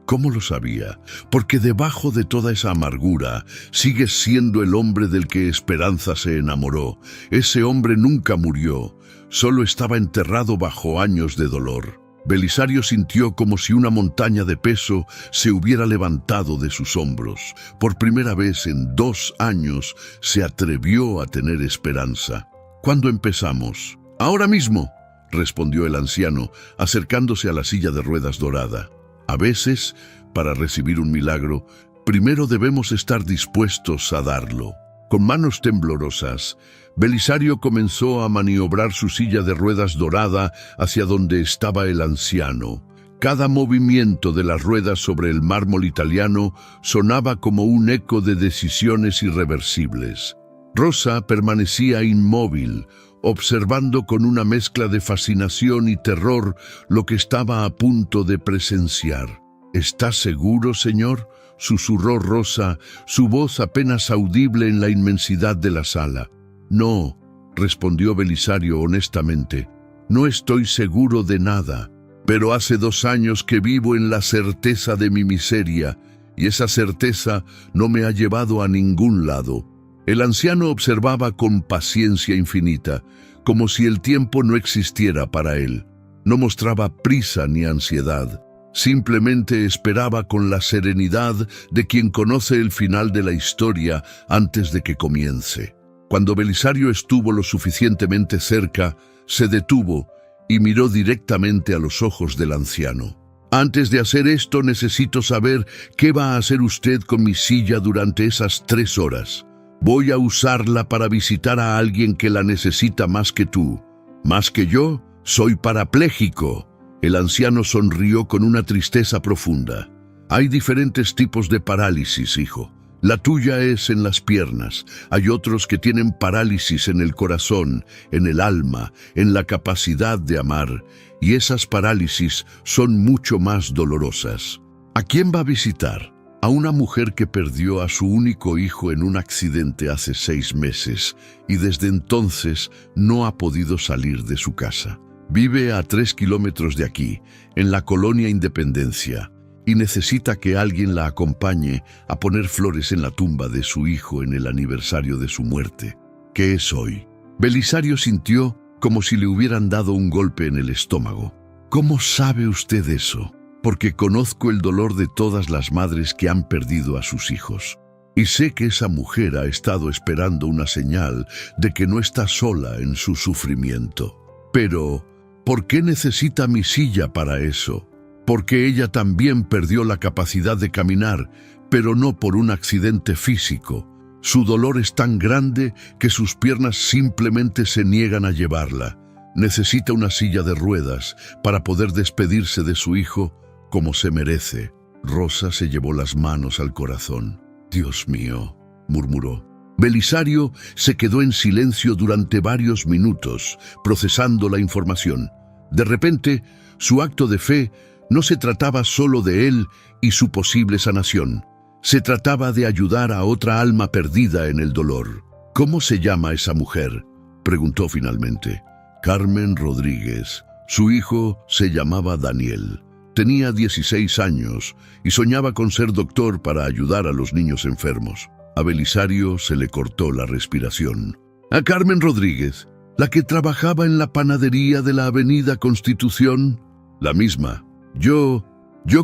¿Cómo lo sabía? Porque debajo de toda esa amargura sigues siendo el hombre del que Esperanza se enamoró. Ese hombre nunca murió, solo estaba enterrado bajo años de dolor. Belisario sintió como si una montaña de peso se hubiera levantado de sus hombros. Por primera vez en 2 años se atrevió a tener esperanza. ¿Cuándo empezamos? Ahora mismo, respondió el anciano, acercándose a la silla de ruedas dorada. A veces, para recibir un milagro, primero debemos estar dispuestos a darlo. Con manos temblorosas, Belisario comenzó a maniobrar su silla de ruedas dorada hacia donde estaba el anciano. Cada movimiento de las ruedas sobre el mármol italiano sonaba como un eco de decisiones irreversibles. Rosa permanecía inmóvil, observando con una mezcla de fascinación y terror lo que estaba a punto de presenciar. ¿Está seguro, señor?, susurró Rosa, su voz apenas audible en la inmensidad de la sala. No, respondió Belisario honestamente, no estoy seguro de nada, pero hace 2 años que vivo en la certeza de mi miseria, y esa certeza no me ha llevado a ningún lado. El anciano observaba con paciencia infinita, como si el tiempo no existiera para él. No mostraba prisa ni ansiedad. Simplemente esperaba con la serenidad de quien conoce el final de la historia antes de que comience. Cuando Belisario estuvo lo suficientemente cerca, se detuvo y miró directamente a los ojos del anciano. Antes de hacer esto, necesito saber qué va a hacer usted con mi silla durante esas 3 horas. Voy a usarla para visitar a alguien que la necesita más que tú. ¿Más que yo? Soy parapléjico. El anciano sonrió con una tristeza profunda. Hay diferentes tipos de parálisis, hijo. La tuya es en las piernas. Hay otros que tienen parálisis en el corazón, en el alma, en la capacidad de amar. Y esas parálisis son mucho más dolorosas. ¿A quién va a visitar? A una mujer que perdió a su único hijo en un accidente hace 6 meses y desde entonces no ha podido salir de su casa. Vive a 3 kilómetros de aquí, en la colonia Independencia, y necesita que alguien la acompañe a poner flores en la tumba de su hijo en el aniversario de su muerte. ¿Qué es hoy? Belisario sintió como si le hubieran dado un golpe en el estómago. ¿Cómo sabe usted eso? Porque conozco el dolor de todas las madres que han perdido a sus hijos. Y sé que esa mujer ha estado esperando una señal de que no está sola en su sufrimiento. Pero, ¿por qué necesita mi silla para eso? Porque ella también perdió la capacidad de caminar, pero no por un accidente físico. Su dolor es tan grande que sus piernas simplemente se niegan a llevarla. Necesita una silla de ruedas para poder despedirse de su hijo como se merece. Rosa se llevó las manos al corazón. Dios mío, murmuró. Belisario se quedó en silencio durante varios minutos, procesando la información. De repente, su acto de fe no se trataba solo de él y su posible sanación. Se trataba de ayudar a otra alma perdida en el dolor. ¿Cómo se llama esa mujer?, preguntó finalmente. Carmen Rodríguez. Su hijo se llamaba Daniel. Tenía 16 años y soñaba con ser doctor para ayudar a los niños enfermos. A Belisario se le cortó la respiración. ¿A Carmen Rodríguez, la que trabajaba en la panadería de la Avenida Constitución? La misma. Yo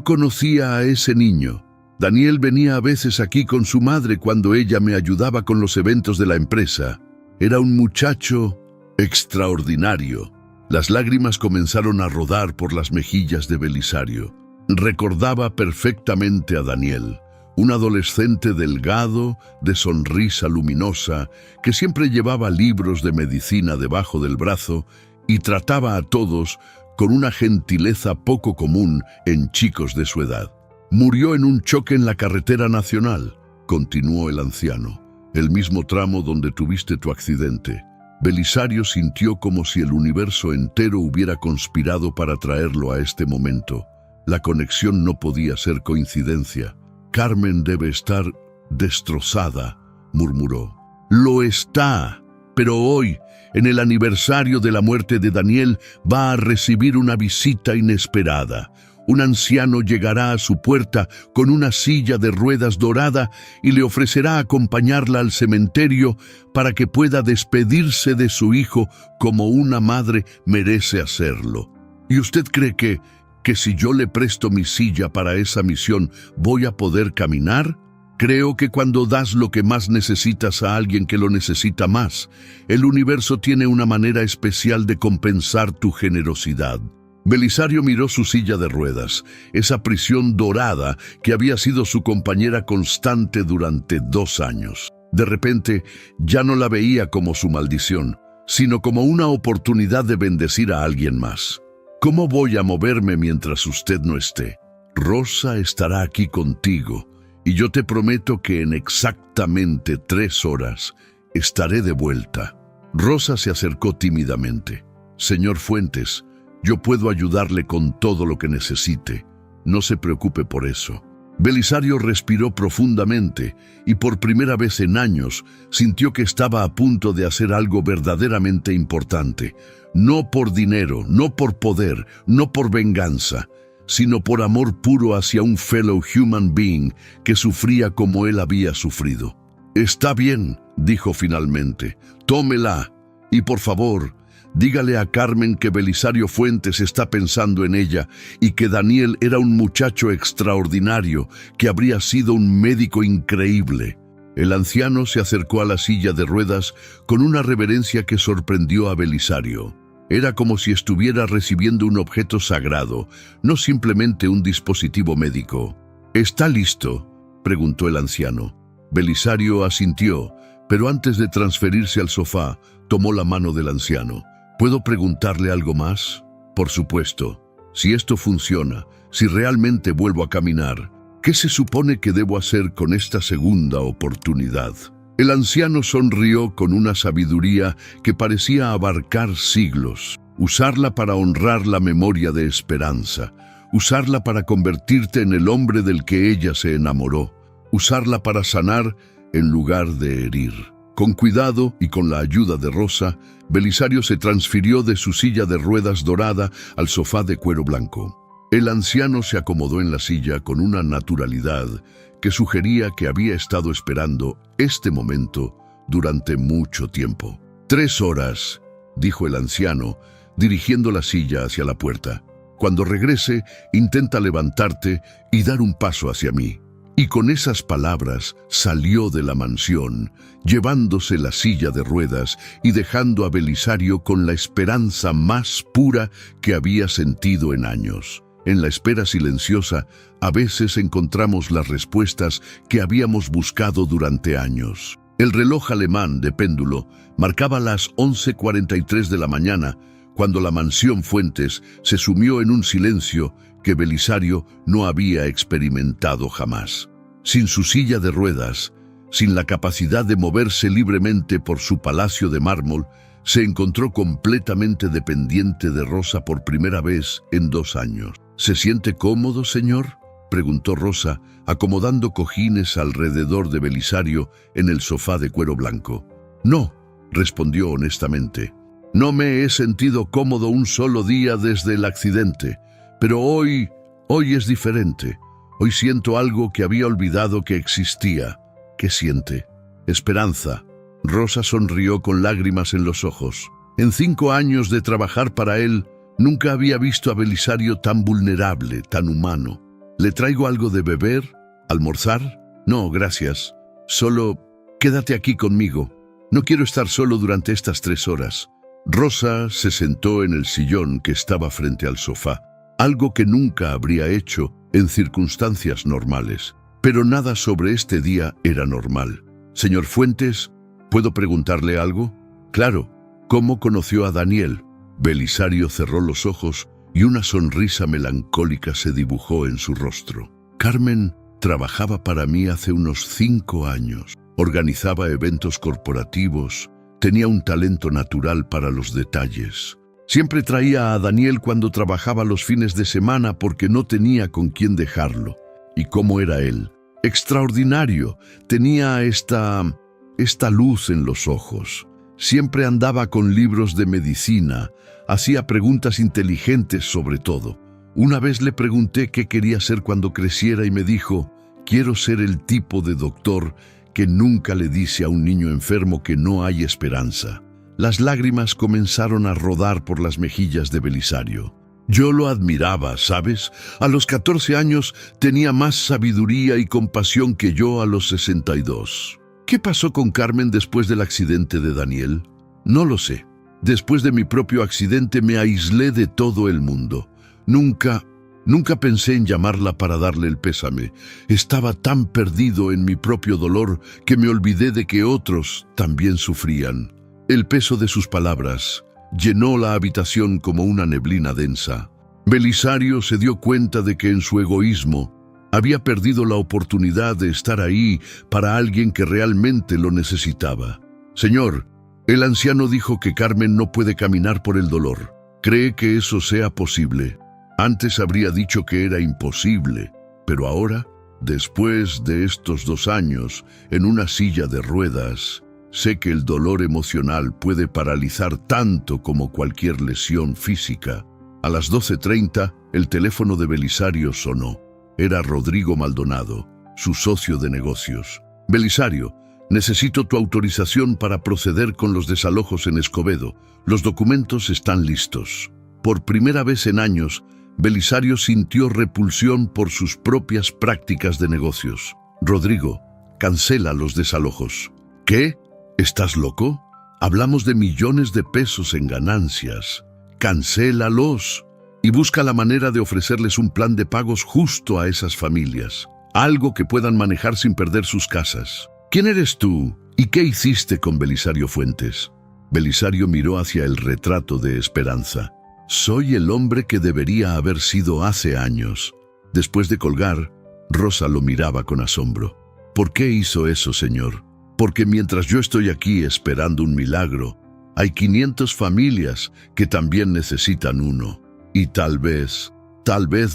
conocía a ese niño. Daniel venía a veces aquí con su madre cuando ella me ayudaba con los eventos de la empresa. Era un muchacho extraordinario. Las lágrimas comenzaron a rodar por las mejillas de Belisario. Recordaba perfectamente a Daniel, un adolescente delgado, de sonrisa luminosa, que siempre llevaba libros de medicina debajo del brazo y trataba a todos con una gentileza poco común en chicos de su edad. Murió en un choque en la carretera nacional, continuó el anciano, el mismo tramo donde tuviste tu accidente. Belisario sintió como si el universo entero hubiera conspirado para traerlo a este momento. La conexión no podía ser coincidencia. Carmen debe estar destrozada, murmuró. Lo está, pero hoy, en el aniversario de la muerte de Daniel, va a recibir una visita inesperada. Un anciano llegará a su puerta con una silla de ruedas dorada y le ofrecerá acompañarla al cementerio para que pueda despedirse de su hijo como una madre merece hacerlo. ¿Y usted cree que si yo le presto mi silla para esa misión, voy a poder caminar? Creo que cuando das lo que más necesitas a alguien que lo necesita más, el universo tiene una manera especial de compensar tu generosidad. Belisario miró su silla de ruedas, esa prisión dorada que había sido su compañera constante durante 2 años. De repente, ya no la veía como su maldición, sino como una oportunidad de bendecir a alguien más. ¿Cómo voy a moverme mientras usted no esté? Rosa estará aquí contigo, y yo te prometo que en exactamente 3 horas estaré de vuelta. Rosa se acercó tímidamente. Señor Fuentes, yo puedo ayudarle con todo lo que necesite. No se preocupe por eso. Belisario respiró profundamente y por primera vez en años sintió que estaba a punto de hacer algo verdaderamente importante. No por dinero, no por poder, no por venganza, sino por amor puro hacia un fellow human being que sufría como él había sufrido. Está bien, dijo finalmente. Tómela y por favor, dígale a Carmen que Belisario Fuentes está pensando en ella y que Daniel era un muchacho extraordinario, que habría sido un médico increíble. El anciano se acercó a la silla de ruedas con una reverencia que sorprendió a Belisario. Era como si estuviera recibiendo un objeto sagrado, no simplemente un dispositivo médico. ¿Está listo?, preguntó el anciano. Belisario asintió, pero antes de transferirse al sofá, tomó la mano del anciano. ¿Puedo preguntarle algo más? Por supuesto. Si esto funciona, si realmente vuelvo a caminar, ¿qué se supone que debo hacer con esta segunda oportunidad? El anciano sonrió con una sabiduría que parecía abarcar siglos. Usarla para honrar la memoria de Esperanza. Usarla para convertirte en el hombre del que ella se enamoró. Usarla para sanar en lugar de herir. Con cuidado y con la ayuda de Rosa, Belisario se transfirió de su silla de ruedas dorada al sofá de cuero blanco. El anciano se acomodó en la silla con una naturalidad que sugería que había estado esperando este momento durante mucho tiempo. 3 horas, dijo el anciano, dirigiendo la silla hacia la puerta. Cuando regrese, intenta levantarte y dar un paso hacia mí. Y con esas palabras salió de la mansión, llevándose la silla de ruedas y dejando a Belisario con la esperanza más pura que había sentido en años. En la espera silenciosa, a veces encontramos las respuestas que habíamos buscado durante años. El reloj alemán de péndulo marcaba las 11:43 de la mañana, cuando la mansión Fuentes se sumió en un silencio que Belisario no había experimentado jamás. Sin su silla de ruedas, sin la capacidad de moverse libremente por su palacio de mármol, se encontró completamente dependiente de Rosa por primera vez en 2 años. ¿Se siente cómodo, señor?, preguntó Rosa, acomodando cojines alrededor de Belisario en el sofá de cuero blanco. No, respondió honestamente. No me he sentido cómodo un solo día desde el accidente, pero hoy es diferente. Hoy siento algo que había olvidado que existía. ¿Qué siente? Esperanza. Rosa sonrió con lágrimas en los ojos. En 5 años de trabajar para él, nunca había visto a Belisario tan vulnerable, tan humano. ¿Le traigo algo de beber? ¿Almorzar? No, gracias. Solo quédate aquí conmigo. No quiero estar solo durante estas 3 horas. Rosa se sentó en el sillón que estaba frente al sofá, algo que nunca habría hecho en circunstancias normales. Pero nada sobre este día era normal. Señor Fuentes, ¿puedo preguntarle algo? Claro. ¿Cómo conoció a Daniel? Belisario cerró los ojos y una sonrisa melancólica se dibujó en su rostro. Carmen trabajaba para mí hace unos 5 años. Organizaba eventos corporativos. Tenía un talento natural para los detalles. Siempre traía a Daniel cuando trabajaba los fines de semana porque no tenía con quién dejarlo. ¿Y cómo era él? extraordinario. Tenía esta luz en los ojos. Siempre andaba con libros de medicina. Hacía preguntas inteligentes sobre todo. Una vez le pregunté qué quería ser cuando creciera y me dijo: quiero ser el tipo de doctor que nunca le dice a un niño enfermo que no hay esperanza. Las lágrimas comenzaron a rodar por las mejillas de Belisario. Yo lo admiraba, ¿sabes? A los 14 años tenía más sabiduría y compasión que yo a los 62. ¿Qué pasó con Carmen después del accidente de Daniel? No lo sé. Después de mi propio accidente me aislé de todo el mundo. Nunca pensé en llamarla para darle el pésame. Estaba tan perdido en mi propio dolor que me olvidé de que otros también sufrían. El peso de sus palabras llenó la habitación como una neblina densa. Belisario se dio cuenta de que en su egoísmo había perdido la oportunidad de estar ahí para alguien que realmente lo necesitaba. Señor, el anciano dijo que Carmen no puede caminar por el dolor. ¿Cree que eso sea posible? Antes habría dicho que era imposible, pero ahora, después de estos 2 años en una silla de ruedas, sé que el dolor emocional puede paralizar tanto como cualquier lesión física. A las 12:30, el teléfono de Belisario sonó. Era Rodrigo Maldonado, su socio de negocios. Belisario, necesito tu autorización para proceder con los desalojos en Escobedo. Los documentos están listos. Por primera vez en años, Belisario sintió repulsión por sus propias prácticas de negocios. Rodrigo, cancela los desalojos. ¿Qué? ¿Estás loco? Hablamos de millones de pesos en ganancias. Cancélalos y busca la manera de ofrecerles un plan de pagos justo a esas familias. Algo que puedan manejar sin perder sus casas. ¿Quién eres tú? ¿Y qué hiciste con Belisario Fuentes? Belisario miró hacia el retrato de Esperanza. Soy el hombre que debería haber sido hace años. Después de colgar, Rosa lo miraba con asombro. ¿Por qué hizo eso, señor? Porque mientras yo estoy aquí esperando un milagro, hay 500 familias que también necesitan uno. Y tal vez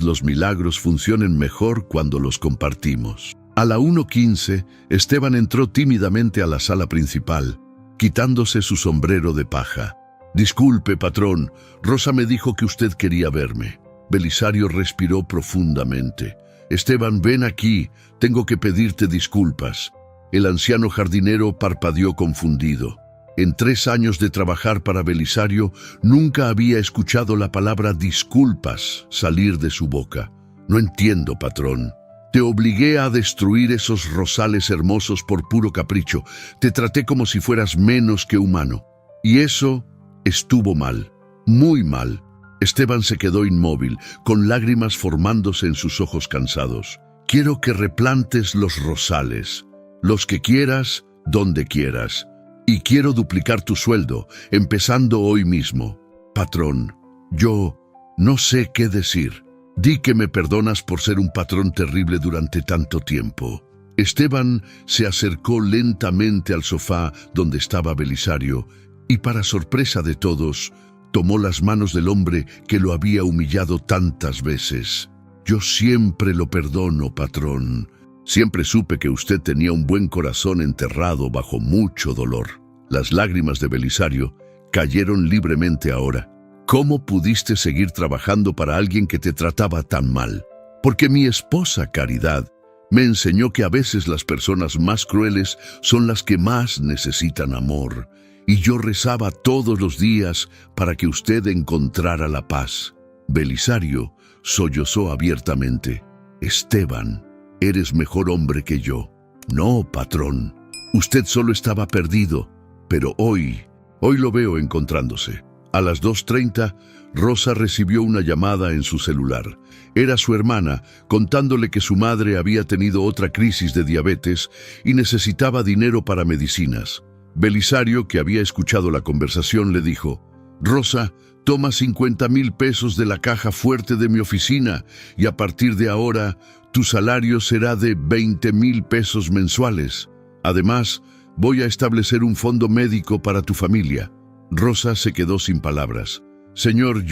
los milagros funcionen mejor cuando los compartimos. A la 1:15, Esteban entró tímidamente a la sala principal, quitándose su sombrero de paja. Disculpe, patrón, Rosa me dijo que usted quería verme. Belisario respiró profundamente. Esteban, ven aquí, tengo que pedirte disculpas. El anciano jardinero parpadeó confundido. En 3 años de trabajar para Belisario, nunca había escuchado la palabra disculpas salir de su boca. No entiendo, patrón. Te obligué a destruir esos rosales hermosos por puro capricho. Te traté como si fueras menos que humano. Y eso estuvo mal, muy mal. Esteban se quedó inmóvil, con lágrimas formándose en sus ojos cansados. Quiero que replantes los rosales, los que quieras, donde quieras. Y quiero duplicar tu sueldo, empezando hoy mismo. Patrón, yo no sé qué decir. Di que me perdonas por ser un patrón terrible durante tanto tiempo. Esteban se acercó lentamente al sofá donde estaba Belisario y, para sorpresa de todos, tomó las manos del hombre que lo había humillado tantas veces. Yo siempre lo perdono, patrón. Siempre supe que usted tenía un buen corazón enterrado bajo mucho dolor. Las lágrimas de Belisario cayeron libremente ahora. ¿Cómo pudiste seguir trabajando para alguien que te trataba tan mal? Porque mi esposa, Caridad, me enseñó que a veces las personas más crueles son las que más necesitan amor. Y yo rezaba todos los días para que usted encontrara la paz. Belisario sollozó abiertamente. Esteban, eres mejor hombre que yo. No, patrón. Usted solo estaba perdido. Pero hoy lo veo encontrándose. A las 2:30, Rosa recibió una llamada en su celular. Era su hermana, contándole que su madre había tenido otra crisis de diabetes y necesitaba dinero para medicinas. Belisario, que había escuchado la conversación, le dijo: Rosa, toma 50,000 pesos de la caja fuerte de mi oficina y a partir de ahora tu salario será de 20,000 pesos mensuales. Además, voy a establecer un fondo médico para tu familia. Rosa se quedó sin palabras. Señor,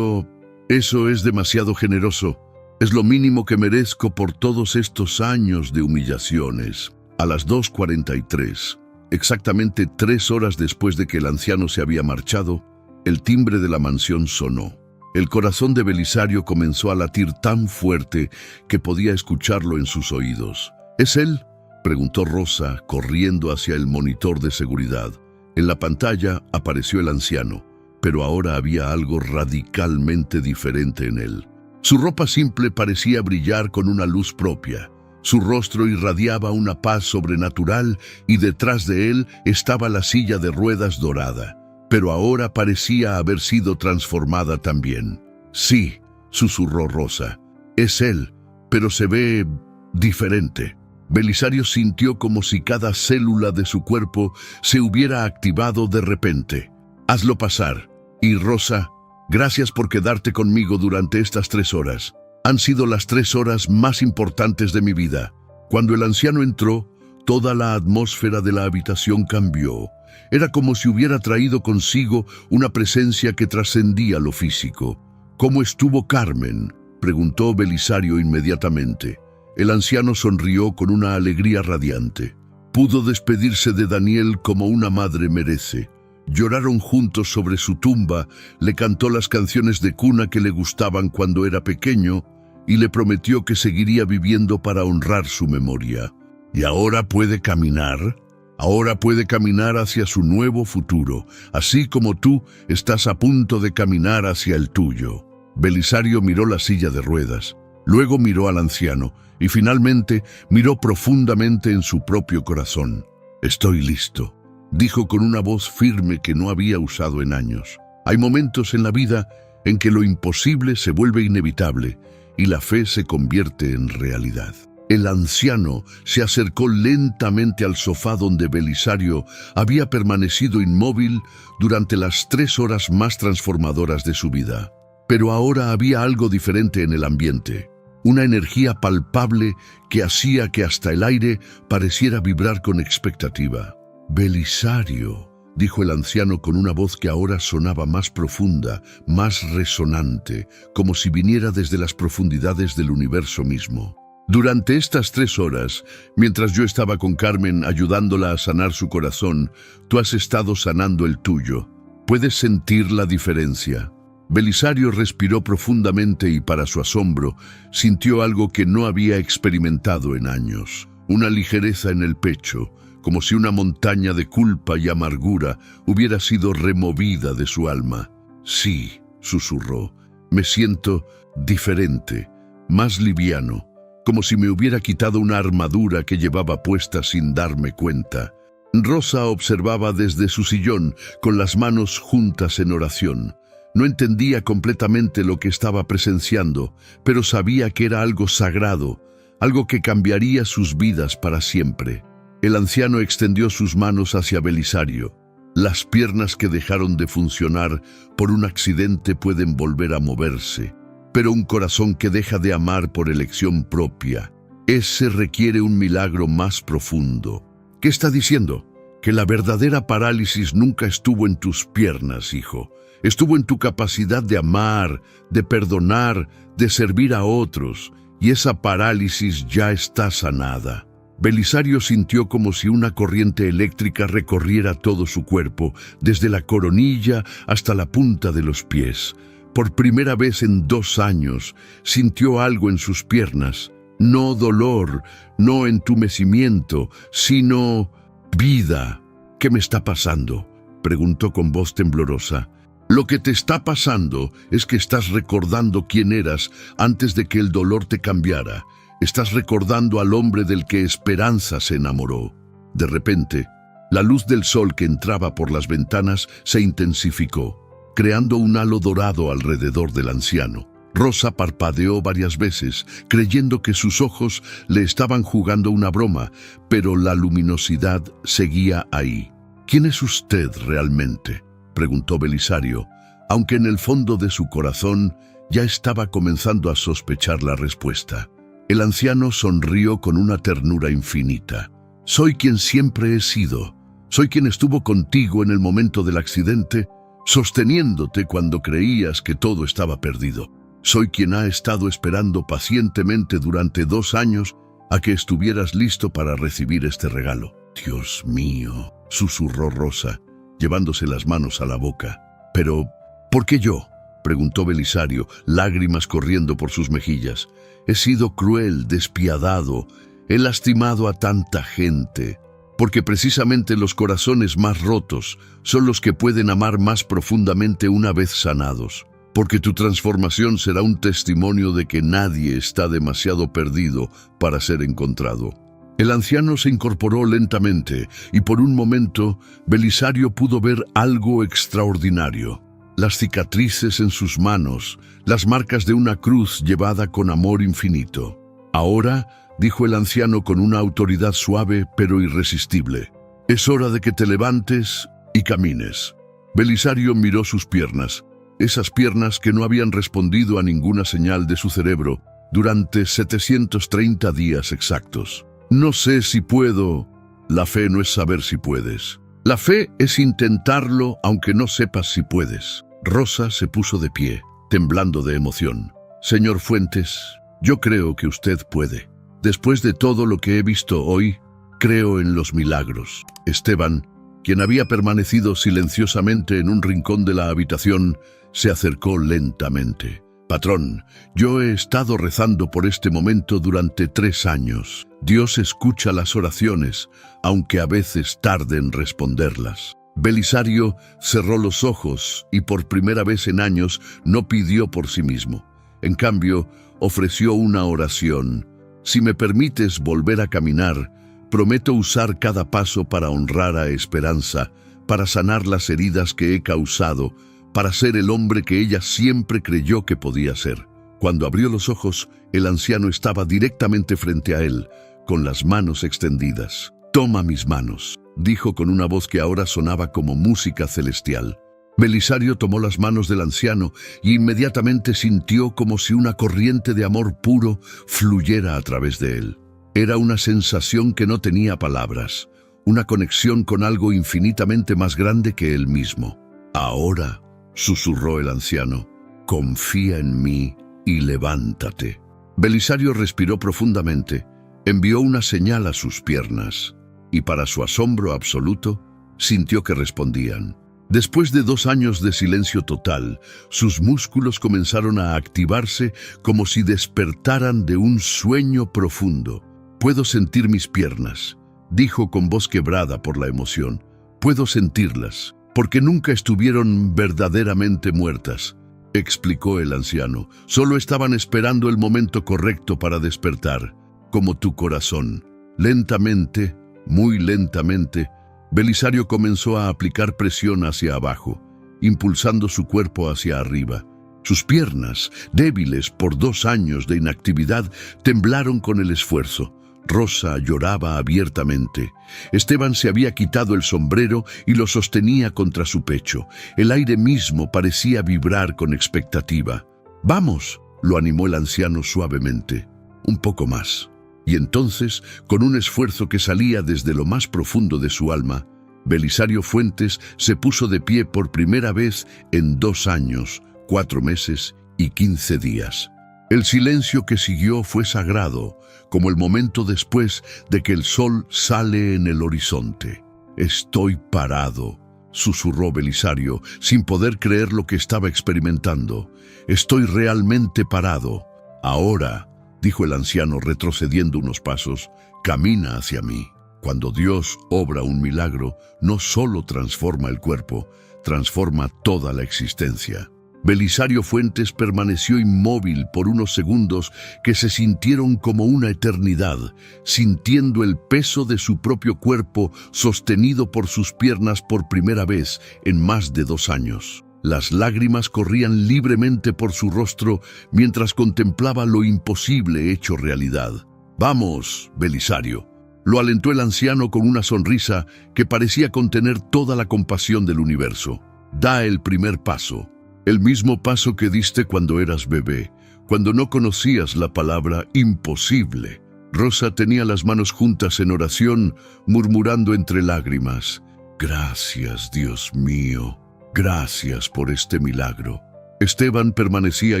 eso es demasiado generoso. Es lo mínimo que merezco por todos estos años de humillaciones. A las 2:43, exactamente 3 horas después de que el anciano se había marchado, el timbre de la mansión sonó. El corazón de Belisario comenzó a latir tan fuerte que podía escucharlo en sus oídos. ¿Es él?, preguntó Rosa, corriendo hacia el monitor de seguridad. En la pantalla apareció el anciano, pero ahora había algo radicalmente diferente en él. Su ropa simple parecía brillar con una luz propia. Su rostro irradiaba una paz sobrenatural y detrás de él estaba la silla de ruedas dorada. Pero ahora parecía haber sido transformada también. Sí, susurró Rosa, es él, pero se ve diferente. Belisario sintió como si cada célula de su cuerpo se hubiera activado de repente. Hazlo pasar. Y Rosa, gracias por quedarte conmigo durante estas 3 horas. Han sido las 3 horas más importantes de mi vida. Cuando el anciano entró, toda la atmósfera de la habitación cambió. Era como si hubiera traído consigo una presencia que trascendía lo físico. ¿Cómo estuvo Carmen?, preguntó Belisario inmediatamente. El anciano sonrió con una alegría radiante. Pudo despedirse de Daniel como una madre merece. Lloraron juntos sobre su tumba, le cantó las canciones de cuna que le gustaban cuando era pequeño y le prometió que seguiría viviendo para honrar su memoria. ¿Y ahora puede caminar? Ahora puede caminar hacia su nuevo futuro, así como tú estás a punto de caminar hacia el tuyo. Belisario miró la silla de ruedas, luego miró al anciano y finalmente miró profundamente en su propio corazón. Estoy listo, dijo con una voz firme que no había usado en años. Hay momentos en la vida en que lo imposible se vuelve inevitable y la fe se convierte en realidad. El anciano se acercó lentamente al sofá donde Belisario había permanecido inmóvil durante las 3 horas más transformadoras de su vida. Pero ahora había algo diferente en el ambiente, una energía palpable que hacía que hasta el aire pareciera vibrar con expectativa. Belisario, dijo el anciano con una voz que ahora sonaba más profunda, más resonante, como si viniera desde las profundidades del universo mismo. Durante estas 3 horas, mientras yo estaba con Carmen ayudándola a sanar su corazón, tú has estado sanando el tuyo. ¿Puedes sentir la diferencia? Belisario respiró profundamente y, para su asombro, sintió algo que no había experimentado en años. Una ligereza en el pecho, como si una montaña de culpa y amargura hubiera sido removida de su alma. Sí, susurró, me siento diferente, más liviano, como si me hubiera quitado una armadura que llevaba puesta sin darme cuenta. Rosa observaba desde su sillón, con las manos juntas en oración. No entendía completamente lo que estaba presenciando, pero sabía que era algo sagrado, algo que cambiaría sus vidas para siempre. El anciano extendió sus manos hacia Belisario. Las piernas que dejaron de funcionar por un accidente pueden volver a moverse, pero un corazón que deja de amar por elección propia, ese requiere un milagro más profundo. ¿Qué está diciendo? Que la verdadera parálisis nunca estuvo en tus piernas, hijo. Estuvo en tu capacidad de amar, de perdonar, de servir a otros, y esa parálisis ya está sanada. Belisario sintió como si una corriente eléctrica recorriera todo su cuerpo, desde la coronilla hasta la punta de los pies. Por primera vez en 2 años, sintió algo en sus piernas. No dolor, no entumecimiento, sino vida. ¿Qué me está pasando?, preguntó con voz temblorosa. Lo que te está pasando es que estás recordando quién eras antes de que el dolor te cambiara. Estás recordando al hombre del que Esperanza se enamoró. De repente, la luz del sol que entraba por las ventanas se intensificó, creando un halo dorado alrededor del anciano. Rosa parpadeó varias veces, creyendo que sus ojos le estaban jugando una broma, pero la luminosidad seguía ahí. ¿Quién es usted realmente?, preguntó Belisario, aunque en el fondo de su corazón ya estaba comenzando a sospechar la respuesta. El anciano sonrió con una ternura infinita. Soy quien siempre he sido. Soy quien estuvo contigo en el momento del accidente, sosteniéndote cuando creías que todo estaba perdido. Soy quien ha estado esperando pacientemente durante 2 años a que estuvieras listo para recibir este regalo. Dios mío, susurró Rosa, llevándose las manos a la boca. Pero, ¿por qué yo?, preguntó Belisario, lágrimas corriendo por sus mejillas. He sido cruel, despiadado, he lastimado a tanta gente. Porque precisamente los corazones más rotos son los que pueden amar más profundamente una vez sanados. Porque tu transformación será un testimonio de que nadie está demasiado perdido para ser encontrado. El anciano se incorporó lentamente y por un momento Belisario pudo ver algo extraordinario. Las cicatrices en sus manos, las marcas de una cruz llevada con amor infinito. Ahora, dijo el anciano con una autoridad suave pero irresistible, es hora de que te levantes y camines. Belisario miró sus piernas, esas piernas que no habían respondido a ninguna señal de su cerebro durante 730 días exactos. No sé si puedo. La fe no es saber si puedes. La fe es intentarlo aunque no sepas si puedes. Rosa se puso de pie, temblando de emoción. Señor Fuentes, yo creo que usted puede. Después de todo lo que he visto hoy, creo en los milagros. Esteban, quien había permanecido silenciosamente en un rincón de la habitación, se acercó lentamente. Patrón, yo he estado rezando por este momento durante 3 años. Dios escucha las oraciones, aunque a veces tarde en responderlas. Belisario cerró los ojos y por primera vez en años no pidió por sí mismo. En cambio, ofreció una oración. Si me permites volver a caminar, prometo usar cada paso para honrar a Esperanza, para sanar las heridas que he causado, para ser el hombre que ella siempre creyó que podía ser. Cuando abrió los ojos, el anciano estaba directamente frente a él, con las manos extendidas. «Toma mis manos», dijo con una voz que ahora sonaba como música celestial. Belisario tomó las manos del anciano y inmediatamente sintió como si una corriente de amor puro fluyera a través de él. Era una sensación que no tenía palabras, una conexión con algo infinitamente más grande que él mismo. «Ahora», susurró el anciano, «confía en mí y levántate». Belisario respiró profundamente, envió una señal a sus piernas y para su asombro absoluto, sintió que respondían. Después de 2 años de silencio total, sus músculos comenzaron a activarse como si despertaran de un sueño profundo. «Puedo sentir mis piernas», dijo con voz quebrada por la emoción. «Puedo sentirlas, porque nunca estuvieron verdaderamente muertas», explicó el anciano. «Solo estaban esperando el momento correcto para despertar, como tu corazón». Lentamente, muy lentamente, Belisario comenzó a aplicar presión hacia abajo, impulsando su cuerpo hacia arriba. Sus piernas, débiles por 2 años de inactividad, temblaron con el esfuerzo. Rosa lloraba abiertamente. Esteban se había quitado el sombrero y lo sostenía contra su pecho. El aire mismo parecía vibrar con expectativa. «Vamos», lo animó el anciano suavemente. «Un poco más». Y entonces, con un esfuerzo que salía desde lo más profundo de su alma, Belisario Fuentes se puso de pie por primera vez en 2 años, 4 meses y 15 días. El silencio que siguió fue sagrado, como el momento después de que el sol sale en el horizonte. «Estoy parado», susurró Belisario, sin poder creer lo que estaba experimentando. «Estoy realmente parado. Ahora», dijo el anciano retrocediendo unos pasos, «camina hacia mí». Cuando Dios obra un milagro, no solo transforma el cuerpo, transforma toda la existencia. Belisario Fuentes permaneció inmóvil por unos segundos que se sintieron como una eternidad, sintiendo el peso de su propio cuerpo sostenido por sus piernas por primera vez en más de 2 años. Las lágrimas corrían libremente por su rostro mientras contemplaba lo imposible hecho realidad. «Vamos, Belisario», lo alentó el anciano con una sonrisa que parecía contener toda la compasión del universo. «Da el primer paso, el mismo paso que diste cuando eras bebé, cuando no conocías la palabra imposible». Rosa tenía las manos juntas en oración, murmurando entre lágrimas: «Gracias, Dios mío. Gracias por este milagro». Esteban permanecía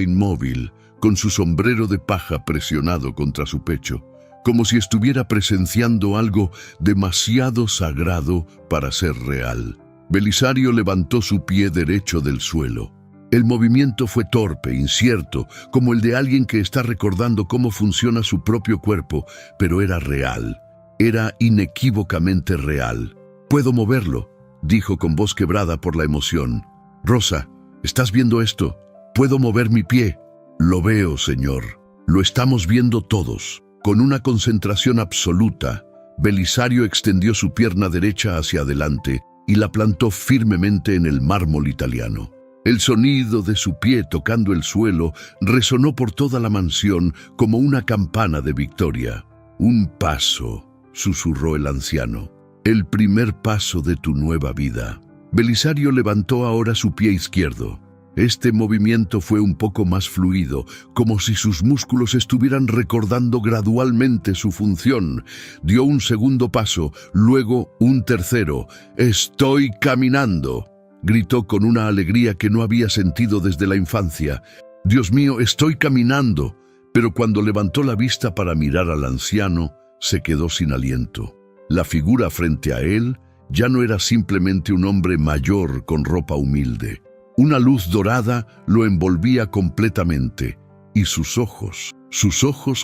inmóvil, con su sombrero de paja presionado contra su pecho, como si estuviera presenciando algo demasiado sagrado para ser real. Belisario levantó su pie derecho del suelo. El movimiento fue torpe, incierto, como el de alguien que está recordando cómo funciona su propio cuerpo, pero era real. Era inequívocamente real. «Puedo moverlo», dijo con voz quebrada por la emoción. «Rosa, ¿estás viendo esto? Puedo mover mi pie». «Lo veo, Señor. Lo estamos viendo todos». Con una concentración absoluta, Belisario extendió su pierna derecha hacia adelante y la plantó firmemente en el mármol italiano. El sonido de su pie tocando el suelo resonó por toda la mansión como una campana de victoria. «Un paso», susurró el anciano. «El primer paso de tu nueva vida». Belisario levantó ahora su pie izquierdo. Este movimiento fue un poco más fluido, como si sus músculos estuvieran recordando gradualmente su función. Dio un segundo paso, luego un tercero. «Estoy caminando», gritó con una alegría que no había sentido desde la infancia. «Dios mío, estoy caminando». Pero cuando levantó la vista para mirar al anciano, se quedó sin aliento. La figura frente a él ya no era simplemente un hombre mayor con ropa humilde. Una luz dorada lo envolvía completamente, y sus ojos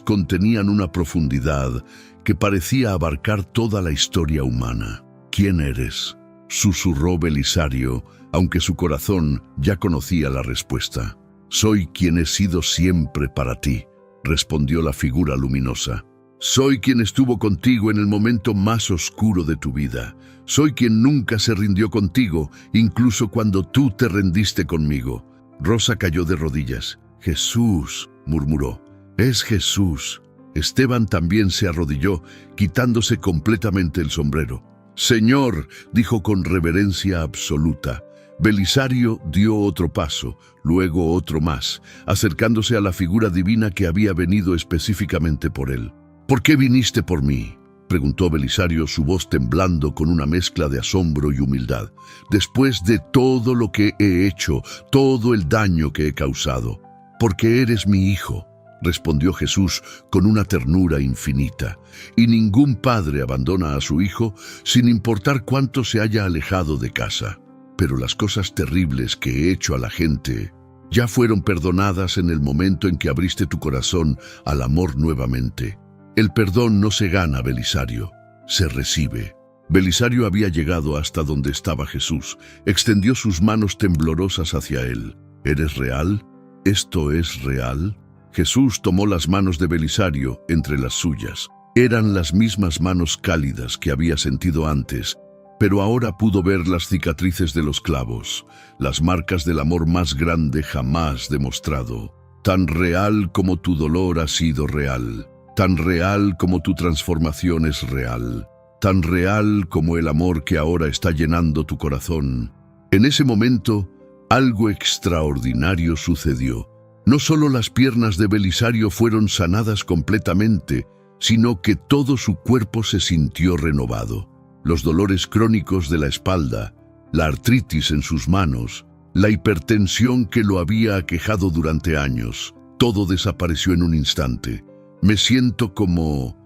contenían una profundidad que parecía abarcar toda la historia humana. «¿Quién eres?», susurró Belisario, aunque su corazón ya conocía la respuesta. «Soy quien he sido siempre para ti», respondió la figura luminosa. «Soy quien estuvo contigo en el momento más oscuro de tu vida. Soy quien nunca se rindió contigo, incluso cuando tú te rendiste conmigo». Rosa cayó de rodillas. «Jesús», murmuró. «Es Jesús». Esteban también se arrodilló, quitándose completamente el sombrero. «Señor», dijo con reverencia absoluta. Belisario dio otro paso, luego otro más, acercándose a la figura divina que había venido específicamente por él. «¿Por qué viniste por mí?», preguntó Belisario, su voz temblando con una mezcla de asombro y humildad. «Después de todo lo que he hecho, todo el daño que he causado». «Porque eres mi hijo», respondió Jesús con una ternura infinita. «Y ningún padre abandona a su hijo sin importar cuánto se haya alejado de casa. Pero las cosas terribles que he hecho a la gente ya fueron perdonadas en el momento en que abriste tu corazón al amor nuevamente. El perdón no se gana, Belisario, se recibe». Belisario había llegado hasta donde estaba Jesús. Extendió sus manos temblorosas hacia él. «¿Eres real? ¿Esto es real?». Jesús tomó las manos de Belisario entre las suyas. Eran las mismas manos cálidas que había sentido antes, pero ahora pudo ver las cicatrices de los clavos, las marcas del amor más grande jamás demostrado. «Tan real como tu dolor ha sido real. Tan real como tu transformación es real, tan real como el amor que ahora está llenando tu corazón». En ese momento, algo extraordinario sucedió. No solo las piernas de Belisario fueron sanadas completamente, sino que todo su cuerpo se sintió renovado. Los dolores crónicos de la espalda, la artritis en sus manos, la hipertensión que lo había aquejado durante años, todo desapareció en un instante. «Me siento como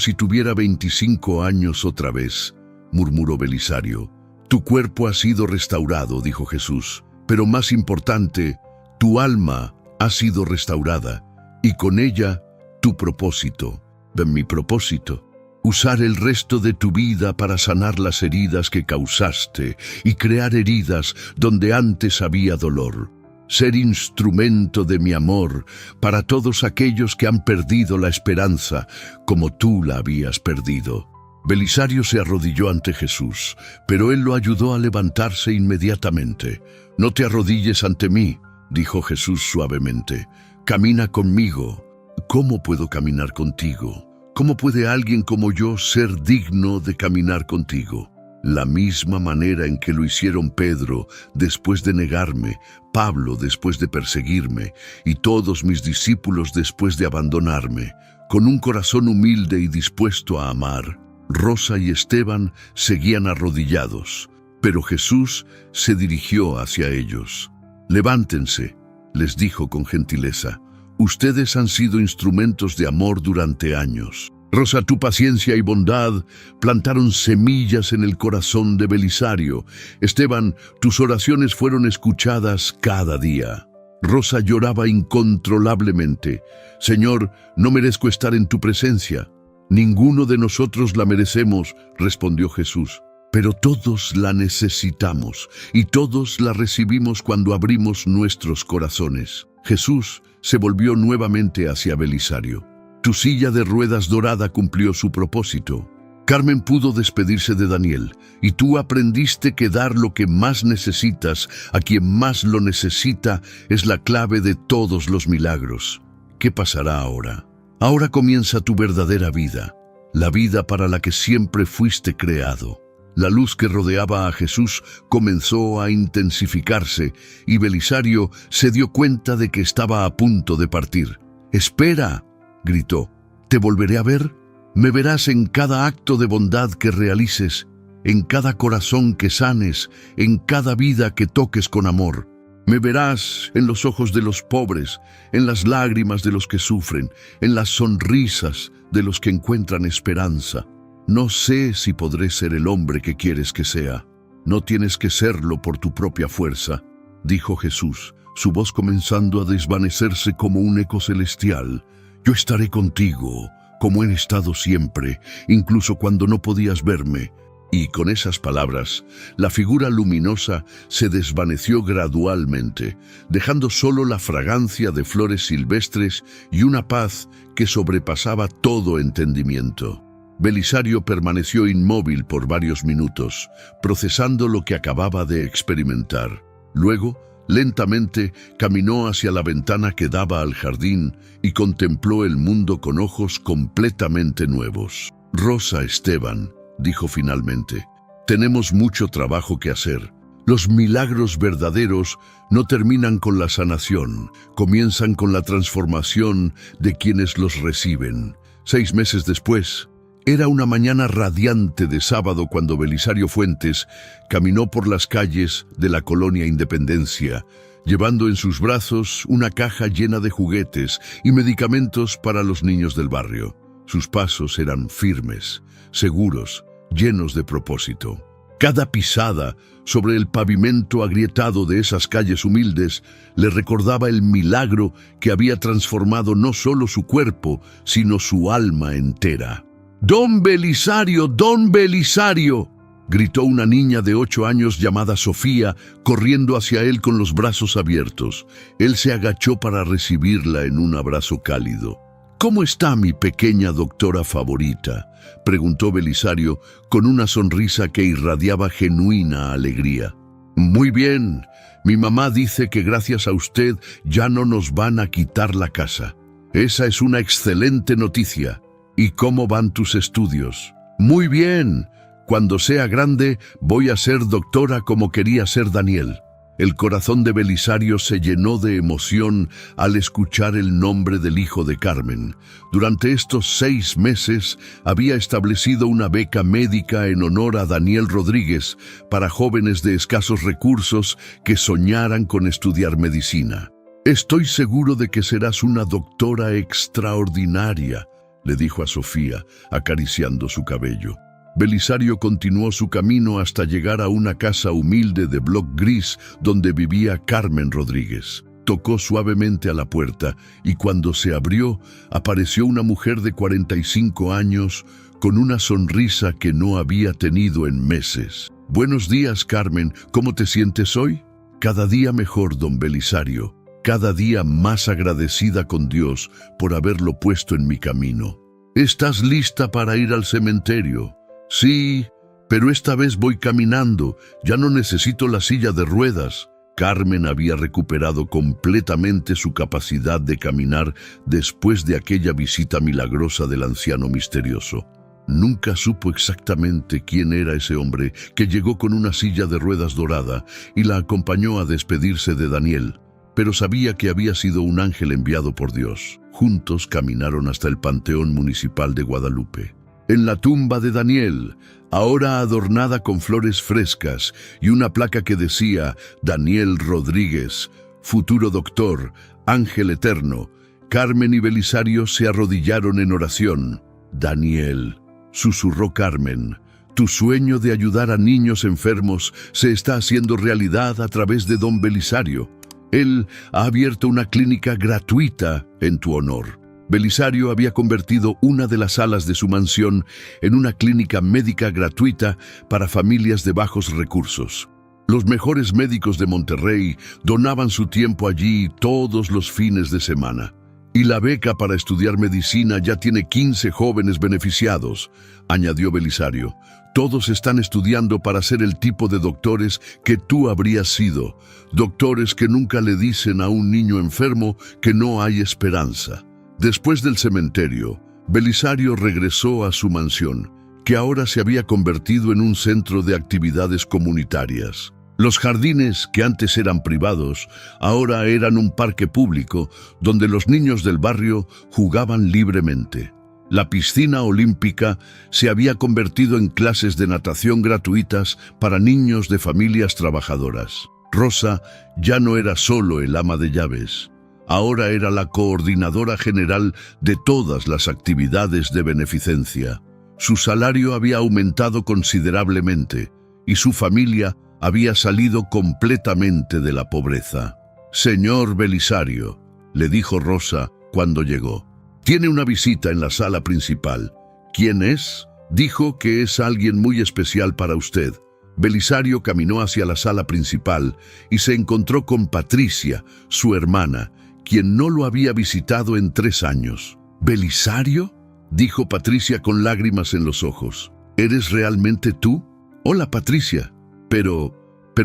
si tuviera 25 años otra vez», murmuró Belisario. «Tu cuerpo ha sido restaurado», dijo Jesús, «pero más importante, tu alma ha sido restaurada, y con ella tu propósito». «Mi propósito». «Usar el resto de tu vida para sanar las heridas que causaste y crear heridas donde antes había dolor. Ser instrumento de mi amor para todos aquellos que han perdido la esperanza como tú la habías perdido». Belisario se arrodilló ante Jesús, pero él lo ayudó a levantarse inmediatamente. «No te arrodilles ante mí», dijo Jesús suavemente. «Camina conmigo». «¿Cómo puedo caminar contigo? ¿Cómo puede alguien como yo ser digno de caminar contigo?». La misma manera en que lo hicieron Pedro después de negarme, Pablo después de perseguirme y todos mis discípulos después de abandonarme, con un corazón humilde y dispuesto a amar. Rosa y Esteban seguían arrodillados, pero Jesús se dirigió hacia ellos. «Levántense», les dijo con gentileza. Ustedes han sido instrumentos de amor durante años. Rosa, tu paciencia y bondad plantaron semillas en el corazón de Belisario. Esteban, tus oraciones fueron escuchadas cada día. Rosa lloraba incontrolablemente. Señor, no merezco estar en tu presencia. Ninguno de nosotros la merecemos, respondió Jesús. Pero todos la necesitamos y todos la recibimos cuando abrimos nuestros corazones. Jesús se volvió nuevamente hacia Belisario. Tu silla de ruedas dorada cumplió su propósito. Carmen pudo despedirse de Daniel, y tú aprendiste que dar lo que más necesitas a quien más lo necesita es la clave de todos los milagros. ¿Qué pasará ahora? Ahora comienza tu verdadera vida, la vida para la que siempre fuiste creado. La luz que rodeaba a Jesús comenzó a intensificarse, y Belisario se dio cuenta de que estaba a punto de partir. «¡Espera!», gritó. «¿Te volveré a ver? Me verás en cada acto de bondad que realices, en cada corazón que sanes, en cada vida que toques con amor. Me verás en los ojos de los pobres, en las lágrimas de los que sufren, en las sonrisas de los que encuentran esperanza. No sé si podré ser el hombre que quieres que sea. No tienes que serlo por tu propia fuerza», dijo Jesús, su voz comenzando a desvanecerse como un eco celestial. «Yo estaré contigo, como he estado siempre, incluso cuando no podías verme». Y con esas palabras, la figura luminosa se desvaneció gradualmente, dejando solo la fragancia de flores silvestres y una paz que sobrepasaba todo entendimiento. Belisario permaneció inmóvil por varios minutos, procesando lo que acababa de experimentar. Luego, lentamente, caminó hacia la ventana que daba al jardín y contempló el mundo con ojos completamente nuevos. «Rosa, Esteban», dijo finalmente, «tenemos mucho trabajo que hacer. Los milagros verdaderos no terminan con la sanación, comienzan con la transformación de quienes los reciben». 6 meses después, era una mañana radiante de sábado cuando Belisario Fuentes caminó por las calles de la colonia Independencia, llevando en sus brazos una caja llena de juguetes y medicamentos para los niños del barrio. Sus pasos eran firmes, seguros, llenos de propósito. Cada pisada sobre el pavimento agrietado de esas calles humildes le recordaba el milagro que había transformado no solo su cuerpo, sino su alma entera. «¡Don Belisario! ¡Don Belisario!», gritó una niña de 8 años llamada Sofía, corriendo hacia él con los brazos abiertos. Él se agachó para recibirla en un abrazo cálido. «¿Cómo está mi pequeña doctora favorita?», preguntó Belisario con una sonrisa que irradiaba genuina alegría. «Muy bien. Mi mamá dice que gracias a usted ya no nos van a quitar la casa. Esa es una excelente noticia. ¿Y cómo van tus estudios?». «Muy bien. Cuando sea grande voy a ser doctora como quería ser Daniel». El corazón de Belisario se llenó de emoción al escuchar el nombre del hijo de Carmen. Durante estos 6 meses había establecido una beca médica en honor a Daniel Rodríguez para jóvenes de escasos recursos que soñaran con estudiar medicina. «Estoy seguro de que serás una doctora extraordinaria», le dijo a Sofía, acariciando su cabello. Belisario continuó su camino hasta llegar a una casa humilde de bloc gris donde vivía Carmen Rodríguez. Tocó suavemente a la puerta y cuando se abrió, apareció una mujer de 45 años con una sonrisa que no había tenido en meses. «Buenos días, Carmen. ¿Cómo te sientes hoy?». «Cada día mejor, don Belisario. Cada día más agradecida con Dios por haberlo puesto en mi camino». «¿Estás lista para ir al cementerio?». «Sí, pero esta vez voy caminando. Ya no necesito la silla de ruedas». Carmen había recuperado completamente su capacidad de caminar después de aquella visita milagrosa del anciano misterioso. Nunca supo exactamente quién era ese hombre que llegó con una silla de ruedas dorada y la acompañó a despedirse de Daniel, pero sabía que había sido un ángel enviado por Dios. Juntos caminaron hasta el Panteón Municipal de Guadalupe. En la tumba de Daniel, ahora adornada con flores frescas y una placa que decía «Daniel Rodríguez», futuro doctor, ángel eterno, Carmen y Belisario se arrodillaron en oración. Daniel, susurró Carmen, tu sueño de ayudar a niños enfermos se está haciendo realidad a través de don Belisario. Él ha abierto una clínica gratuita en tu honor. Belisario había convertido una de las salas de su mansión en una clínica médica gratuita para familias de bajos recursos. Los mejores médicos de Monterrey donaban su tiempo allí todos los fines de semana. Y la beca para estudiar medicina ya tiene 15 jóvenes beneficiados, añadió Belisario. Todos están estudiando para ser el tipo de doctores que tú habrías sido, doctores que nunca le dicen a un niño enfermo que no hay esperanza. Después del cementerio, Belisario regresó a su mansión, que ahora se había convertido en un centro de actividades comunitarias. Los jardines, que antes eran privados, ahora eran un parque público donde los niños del barrio jugaban libremente. La piscina olímpica se había convertido en clases de natación gratuitas para niños de familias trabajadoras. Rosa ya no era solo el ama de llaves. Ahora era la coordinadora general de todas las actividades de beneficencia. Su salario había aumentado considerablemente y su familia había salido completamente de la pobreza. Señor Belisario, le dijo Rosa cuando llegó, tiene una visita en la sala principal. ¿Quién es? Dijo que es alguien muy especial para usted. Belisario caminó hacia la sala principal y se encontró con Patricia, su hermana, quien no lo había visitado en 3 años. ¿Belisario?, dijo Patricia con lágrimas en los ojos. ¿Eres realmente tú? Hola, Patricia. Pero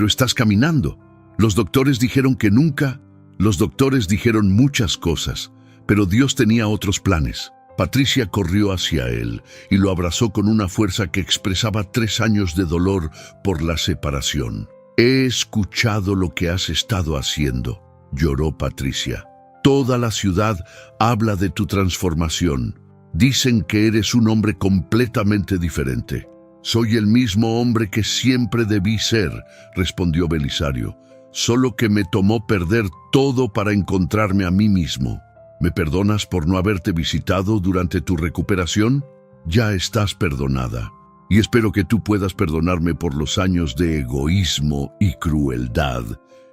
estás caminando. Los doctores dijeron que nunca. Los doctores dijeron muchas cosas, pero Dios tenía otros planes. Patricia corrió hacia él y lo abrazó con una fuerza que expresaba 3 años de dolor por la separación. He escuchado lo que has estado haciendo, lloró Patricia. Toda la ciudad habla de tu transformación. Dicen que eres un hombre completamente diferente. Soy el mismo hombre que siempre debí ser, respondió Belisario. Solo que me tomó perder todo para encontrarme a mí mismo. ¿Me perdonas por no haberte visitado durante tu recuperación? Ya estás perdonada. Y espero que tú puedas perdonarme por los años de egoísmo y crueldad.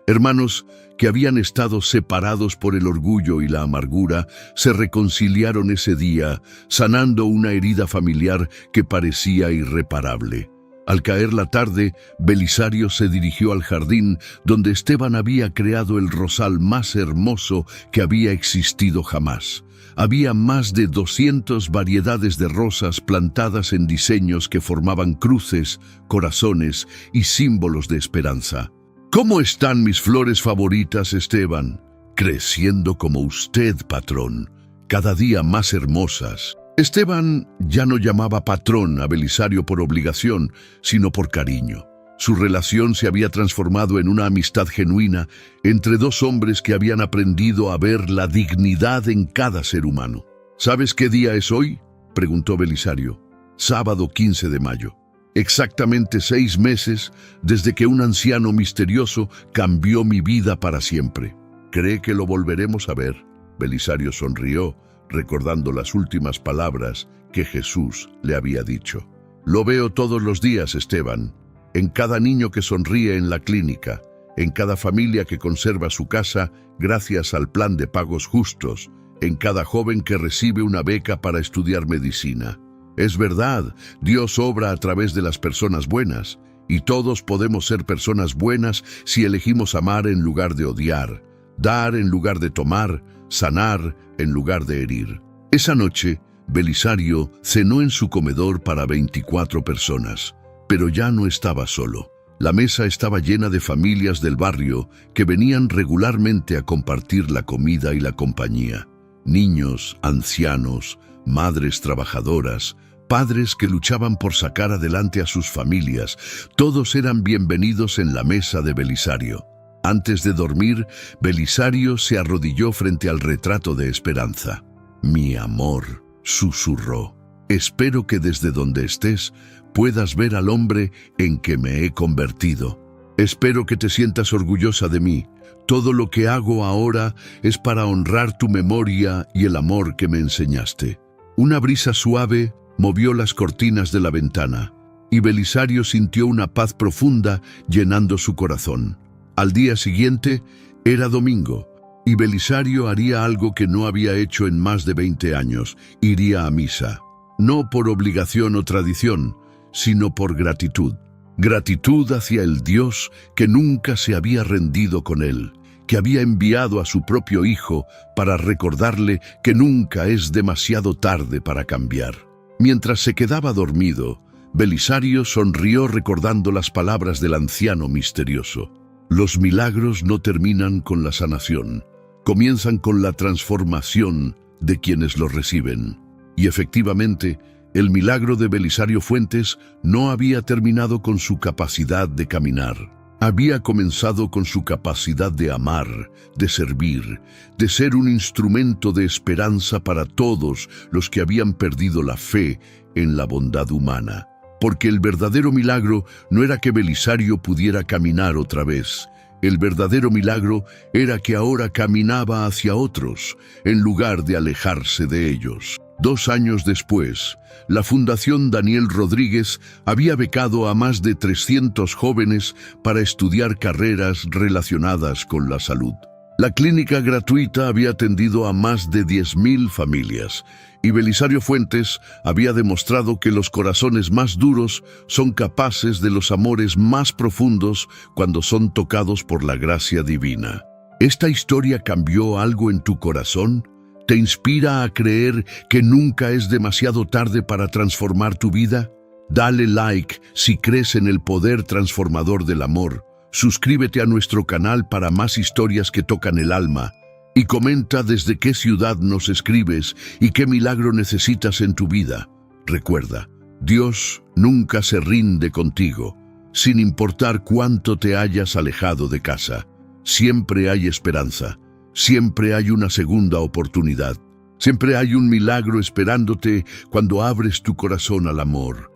Hermanos que habían estado separados por el orgullo y la amargura, se reconciliaron ese día, sanando una herida familiar que parecía irreparable. Al caer la tarde, Belisario se dirigió al jardín donde Esteban había creado el rosal más hermoso que había existido jamás. Había más de 200 variedades de rosas plantadas en diseños que formaban cruces, corazones y símbolos de esperanza. ¿Cómo están mis flores favoritas, Esteban? Creciendo como usted, patrón, cada día más hermosas. Esteban ya no llamaba patrón a Belisario por obligación, sino por cariño. Su relación se había transformado en una amistad genuina entre 2 hombres que habían aprendido a ver la dignidad en cada ser humano. ¿Sabes qué día es hoy?, preguntó Belisario. Sábado 15 de mayo. Exactamente 6 meses desde que un anciano misterioso cambió mi vida para siempre. ¿Cree que lo volveremos a ver? Belisario sonrió, recordando las últimas palabras que Jesús le había dicho. Lo veo todos los días, Esteban, en cada niño que sonríe en la clínica, en cada familia que conserva su casa gracias al plan de pagos justos, en cada joven que recibe una beca para estudiar medicina. Es verdad, Dios obra a través de las personas buenas, y todos podemos ser personas buenas si elegimos amar en lugar de odiar, dar en lugar de tomar, sanar en lugar de herir. Esa noche, Belisario cenó en su comedor para 24 personas, pero ya no estaba solo. La mesa estaba llena de familias del barrio que venían regularmente a compartir la comida y la compañía. Niños, ancianos, madres trabajadoras, padres que luchaban por sacar adelante a sus familias, todos eran bienvenidos en la mesa de Belisario. Antes de dormir, Belisario se arrodilló frente al retrato de Esperanza. «Mi amor», susurró, «espero que desde donde estés puedas ver al hombre en que me he convertido». Espero que te sientas orgullosa de mí. Todo lo que hago ahora es para honrar tu memoria y el amor que me enseñaste. Una brisa suave movió las cortinas de la ventana, y Belisario sintió una paz profunda llenando su corazón. Al día siguiente era domingo, y Belisario haría algo que no había hecho en más de 20 años, iría a misa. No por obligación o tradición, sino por gratitud. Gratitud hacia el Dios que nunca se había rendido con él, que había enviado a su propio Hijo para recordarle que nunca es demasiado tarde para cambiar. Mientras se quedaba dormido, Belisario sonrió recordando las palabras del anciano misterioso. Los milagros no terminan con la sanación, comienzan con la transformación de quienes los reciben. Y efectivamente, el milagro de Belisario Fuentes no había terminado con su capacidad de caminar. Había comenzado con su capacidad de amar, de servir, de ser un instrumento de esperanza para todos los que habían perdido la fe en la bondad humana. Porque el verdadero milagro no era que Belisario pudiera caminar otra vez. El verdadero milagro era que ahora caminaba hacia otros, en lugar de alejarse de ellos. 2 años después, la Fundación Daniel Rodríguez había becado a más de 300 jóvenes para estudiar carreras relacionadas con la salud. La clínica gratuita había atendido a más de 10.000 familias, y Belisario Fuentes había demostrado que los corazones más duros son capaces de los amores más profundos cuando son tocados por la gracia divina. ¿Esta historia cambió algo en tu corazón? ¿Te inspira a creer que nunca es demasiado tarde para transformar tu vida? Dale like si crees en el poder transformador del amor. Suscríbete a nuestro canal para más historias que tocan el alma. Y comenta desde qué ciudad nos escribes y qué milagro necesitas en tu vida. Recuerda, Dios nunca se rinde contigo, sin importar cuánto te hayas alejado de casa. Siempre hay esperanza. Siempre hay una segunda oportunidad. Siempre hay un milagro esperándote cuando abres tu corazón al amor.